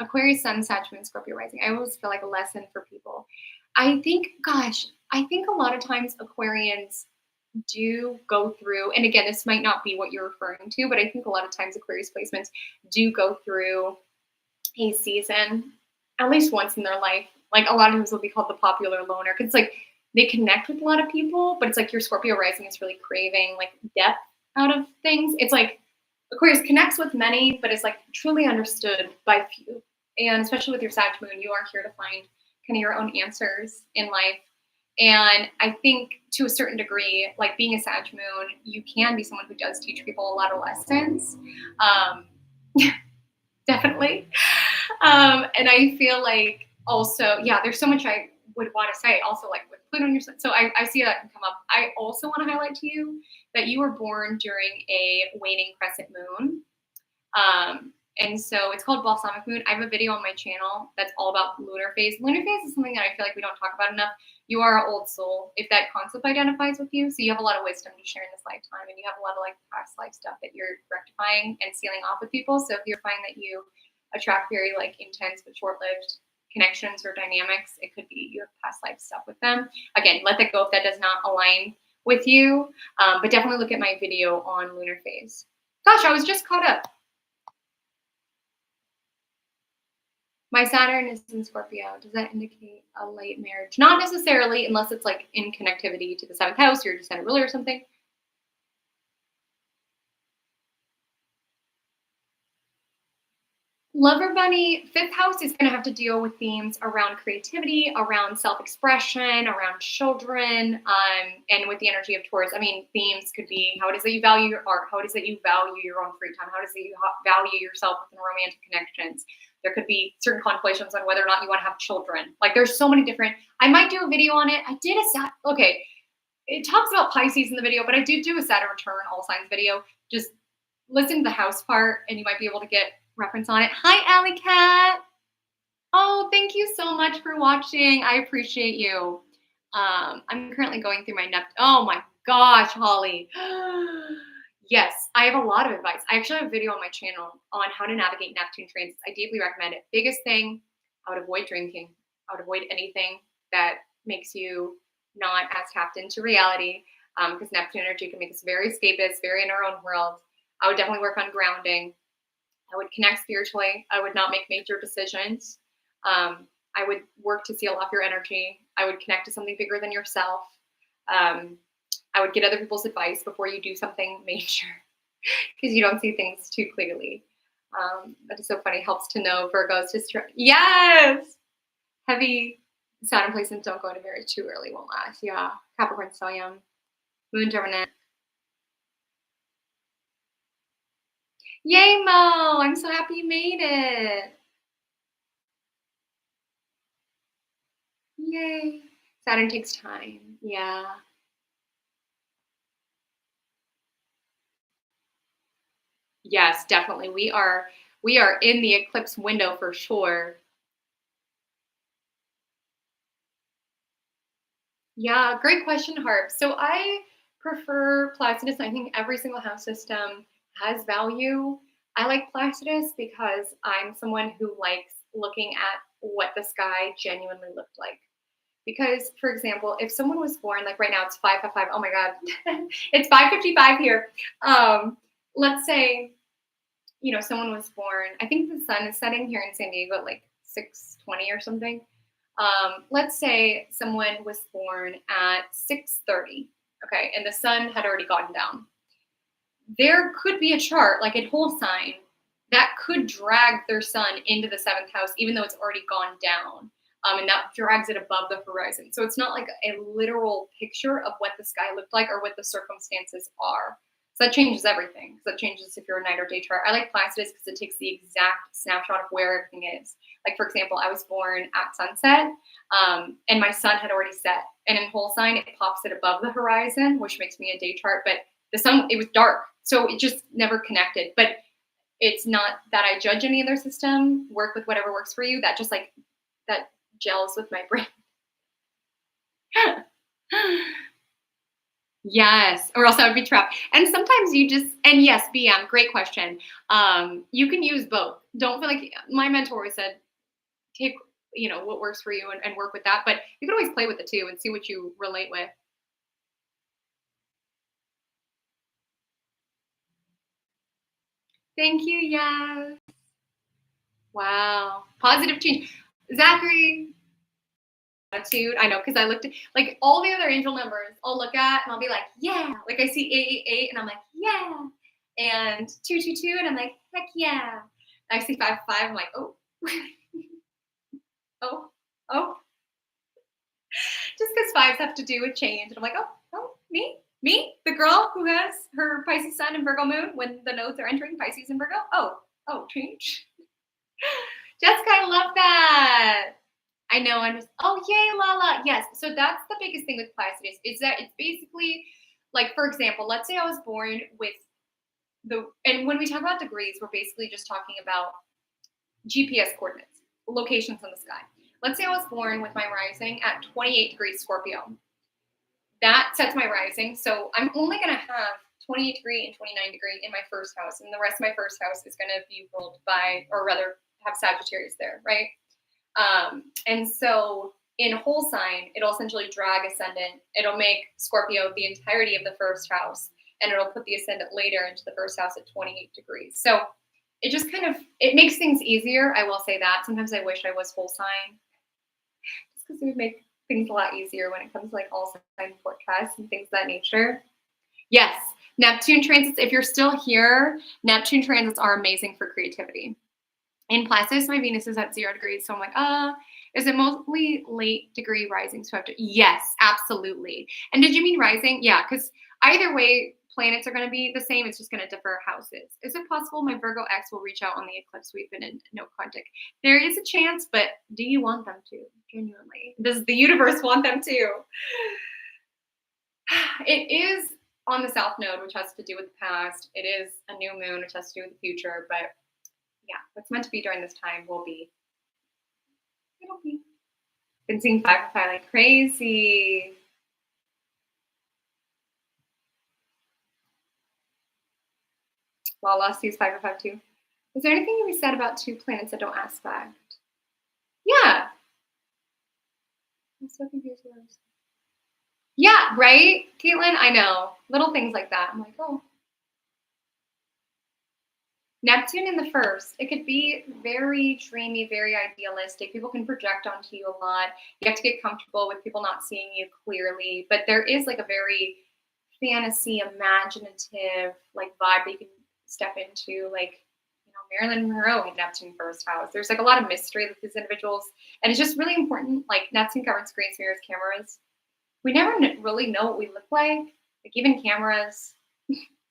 Aquarius Sun, Sag Moon, Scorpio Rising. I always feel like a lesson for people. I think a lot of times Aquarians do go through, and again, this might not be what you're referring to, but I think a lot of times Aquarius placements do go through a season at least once in their life. Like a lot of times will be called the popular loner because it's like they connect with a lot of people, but it's like your Scorpio rising is really craving like depth out of things. It's like Aquarius connects with many, but it's like truly understood by few. And especially with your Sag Moon, you are here to find kind of your own answers in life. And I think to a certain degree, like being a Sag Moon, you can be someone who does teach people a lot of lessons. Definitely. And I feel like also, there's so much I would want to say also like with Pluto on your sun. So I see that can come up. I also want to highlight to you that you were born during a waning crescent moon. And so it's called balsamic moon. I have a video on my channel that's all about lunar phase. Lunar phase is something that I feel like we don't talk about enough. You are an old soul if that concept identifies with you. So you have a lot of wisdom to share in this lifetime, and you have a lot of like past life stuff that you're rectifying and sealing off with people. So if you're finding that you attract very like intense but short-lived connections or dynamics, it could be you have past life stuff with them. Again, let that go if that does not align with you. But definitely look at my video on lunar phase. Gosh, I was just caught up. My Saturn is in Scorpio. Does that indicate a late marriage? Not necessarily, unless it's like in connectivity to the 7th house, you're just kind of early or something. Lover Bunny, 5th house is going to have to deal with themes around creativity, around self-expression, around children, and with the energy of Taurus. I mean, themes could be how it is that you value your art, how it is that you value your own free time, how it is that you value yourself within romantic connections. There could be certain contemplations on whether or not you want to have children. Like there's so many different, I might do a video on it. I did okay. It talks about Pisces in the video, but I did do a Saturn return all signs video. Just listen to the house part and you might be able to get reference on it. Hi, Alley Cat. Oh, thank you so much for watching. I appreciate you. I'm currently going through my oh my gosh, Holly. Yes, I have a lot of advice. I actually have a video on my channel on how to navigate Neptune transits. I deeply recommend it. Biggest thing, I would avoid drinking. I would avoid anything that makes you not as tapped into reality, because Neptune energy can make us very escapist, very in our own world. I would definitely work on grounding. I would connect spiritually. I would not make major decisions. I would work to seal off your energy. I would connect to something bigger than yourself. I would get other people's advice before you do something major because you don't see things too clearly. That is so funny. Helps to know Virgos yes. Heavy Saturn placements don't go into marriage too early. Won't last. Yeah. Capricorn still young. Moon dominant. Yay, Mo! I'm so happy you made it. Yay. Saturn takes time. Yeah. Yes, definitely. We are in the eclipse window for sure. Yeah, great question, Harp. So I prefer Placidus. I think every single house system has value. I like Placidus because I'm someone who likes looking at what the sky genuinely looked like. Because, for example, if someone was born, like right now it's 5:55, oh my God, it's 5:55 here. Let's say, someone was born, I think the sun is setting here in San Diego at like 6:20 or something. Let's say someone was born at 6:30, okay, and the sun had already gone down. There could be a chart, like a whole sign, that could drag their sun into the seventh house, even though it's already gone down. And that drags it above the horizon. So it's not like a literal picture of what the sky looked like or what the circumstances are. So that changes everything. So that changes if you're a night or day chart. I like Placidus because it takes the exact snapshot of where everything is. Like, for example, I was born at sunset, and my sun had already set. And in whole sign, it pops it above the horizon, which makes me a day chart. But the sun, it was dark. So it just never connected. But it's not that I judge any other system. Work with whatever works for you. That just like, that gels with my brain. Yes, or else I would be trapped. And sometimes and yes, BM, great question. You can use both. Don't feel like, my mentor always said, take, what works for you and work with that. But you can always play with it too and see what you relate with. Thank you. Yes. Wow. Positive change. Zachary, attitude. I know, because I looked at like all the other angel numbers I'll look at and I'll be like, yeah. Like I see 888 and I'm like, yeah. And 222 and I'm like, heck yeah. And I see 55, I'm like, oh, oh, oh. Just because fives have to do with change. And I'm like, oh, me, the girl who has her Pisces sun and Virgo moon when the nodes are entering Pisces and Virgo. Oh, change. Jessica, I love that. I know, I'm just, oh, yay, Lala. Yes. So that's the biggest thing with Placidus is that it's basically like, for example, let's say I was born with and when we talk about degrees, we're basically just talking about GPS coordinates, locations in the sky. Let's say I was born with my rising at 28 degrees Scorpio. That sets my rising. So I'm only going to have 28 degree and 29 degree in my first house. And the rest of my first house is going to be ruled by, or rather have Sagittarius there, right? And so in whole sign, it'll essentially drag ascendant. It'll make Scorpio the entirety of the first house, and it'll put the ascendant later into the first house at 28 degrees. So it just it makes things easier. I will say that. Sometimes I wish I was whole sign, just because it would make things a lot easier when it comes to like all sign forecasts and things of that nature. Yes, Neptune transits. If you're still here, Neptune transits are amazing for creativity. In Placidus, my Venus is at 0 degrees. So I'm like, is it mostly late degree rising? So I have to, yes, absolutely. And did you mean rising? Yeah, because either way, planets are going to be the same. It's just going to differ houses. Is it possible my Virgo X will reach out on the eclipse? We've been in no contact. There is a chance, but do you want them to? Genuinely. Does the universe want them to? It is on the South Node, which has to do with the past. It is a new moon, which has to do with the future, but yeah, what's meant to be during this time will be. It'll be. Been seeing 5 like crazy. Lala sees 5 too. Is there anything to be said about 2 planets that don't aspect? Yeah. I'm so confused. Yeah, right, Caitlin? I know. Little things like that. I'm like, oh. Neptune in the first, it could be very dreamy, very idealistic. People can project onto you a lot. You have to get comfortable with people not seeing you clearly. But there is like a very fantasy, imaginative like vibe that you can step into. Like, you know, Marilyn Monroe had Neptune first house. There's like a lot of mystery with these individuals. And it's just really important. Like Neptune governs screens, mirrors, cameras. We never really know what we look like. Like even cameras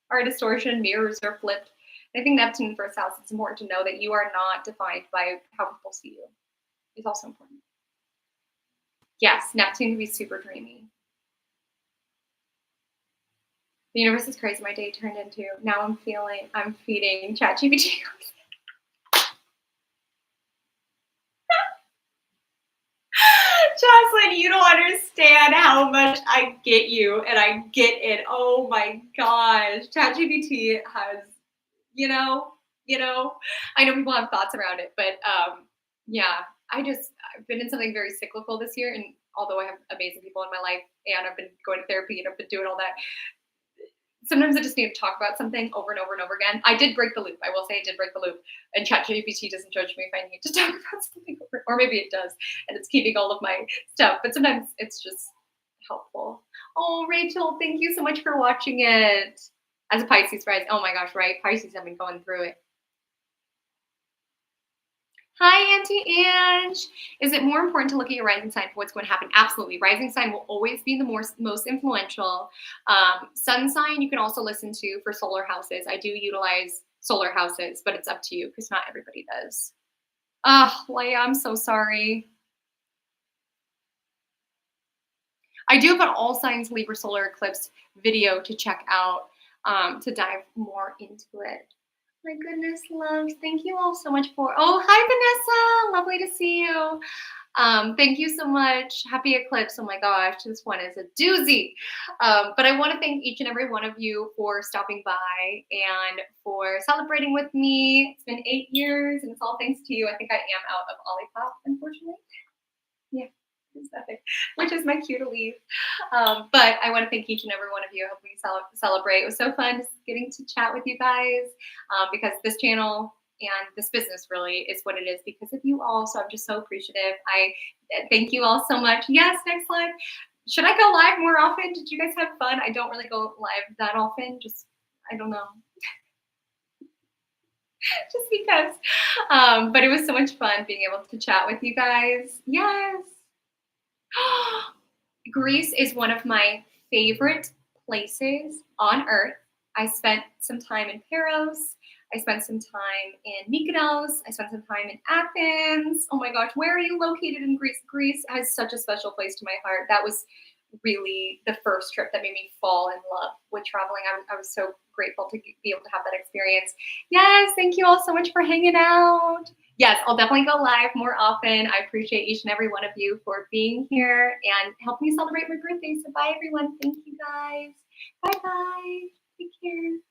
are a distortion, mirrors are flipped. I think Neptune first house, it's important to know that you are not defined by how people see you. It's also important. Yes, Neptune can be super dreamy. The universe is crazy. My day turned into, now I'm feeding ChatGPT. Jocelyn, you don't understand how much I get you, and I get it. Oh my gosh. ChatGPT has, you know, I know people have thoughts around it, but yeah, I've been in something very cyclical this year. And although I have amazing people in my life and I've been going to therapy and I've been doing all that, sometimes I just need to talk about something over and over and over again. I did break the loop. I will say I did break the loop. And ChatGPT doesn't judge me if I need to talk about something over, or maybe it does, and it's keeping all of my stuff. But sometimes it's just helpful. Oh, Rachel, thank you so much for watching it. As a Pisces rising, oh my gosh, right? Pisces have been going through it. Hi, Auntie Ange. Is it more important to look at your rising sign for what's going to happen? Absolutely. Rising sign will always be the most influential. Sun sign you can also listen to for solar houses. I do utilize solar houses, but it's up to you because not everybody does. Oh, Leia, I'm so sorry. I do have an all signs Libra solar eclipse video to check out to dive more into it. My goodness, loves. Thank you all so much for. Oh, hi, Vanessa. Lovely to see you. Thank you so much. Happy eclipse. Oh my gosh, this one is a doozy. But I want to thank each and every one of you for stopping by and for celebrating with me. It's been 8 years, and it's all thanks to you. I think I am out of Olipop, unfortunately. Yeah. Which is my cue to leave. But I want to thank each and every one of you. I hope we celebrate. It was so fun just getting to chat with you guys because this channel and this business really is what it is because of you all. So I'm just so appreciative. I thank you all so much. Yes, next live. Should I go live more often? Did you guys have fun? I don't really go live that often. Just, I don't know. Just because. But it was so much fun being able to chat with you guys. Yes. Greece is one of my favorite places on earth. I spent some time in Paros. I spent some time in Mykonos. I spent some time in Athens. Oh my gosh, where are you located in Greece? Greece has such a special place to my heart. That was really the first trip that made me fall in love with traveling. I was so grateful to be able to have that experience. Yes, thank you all so much for hanging out. Yes, I'll definitely go live more often. I appreciate each and every one of you for being here and helping me celebrate my birthday. So bye, everyone. Thank you, guys. Bye-bye. Take care.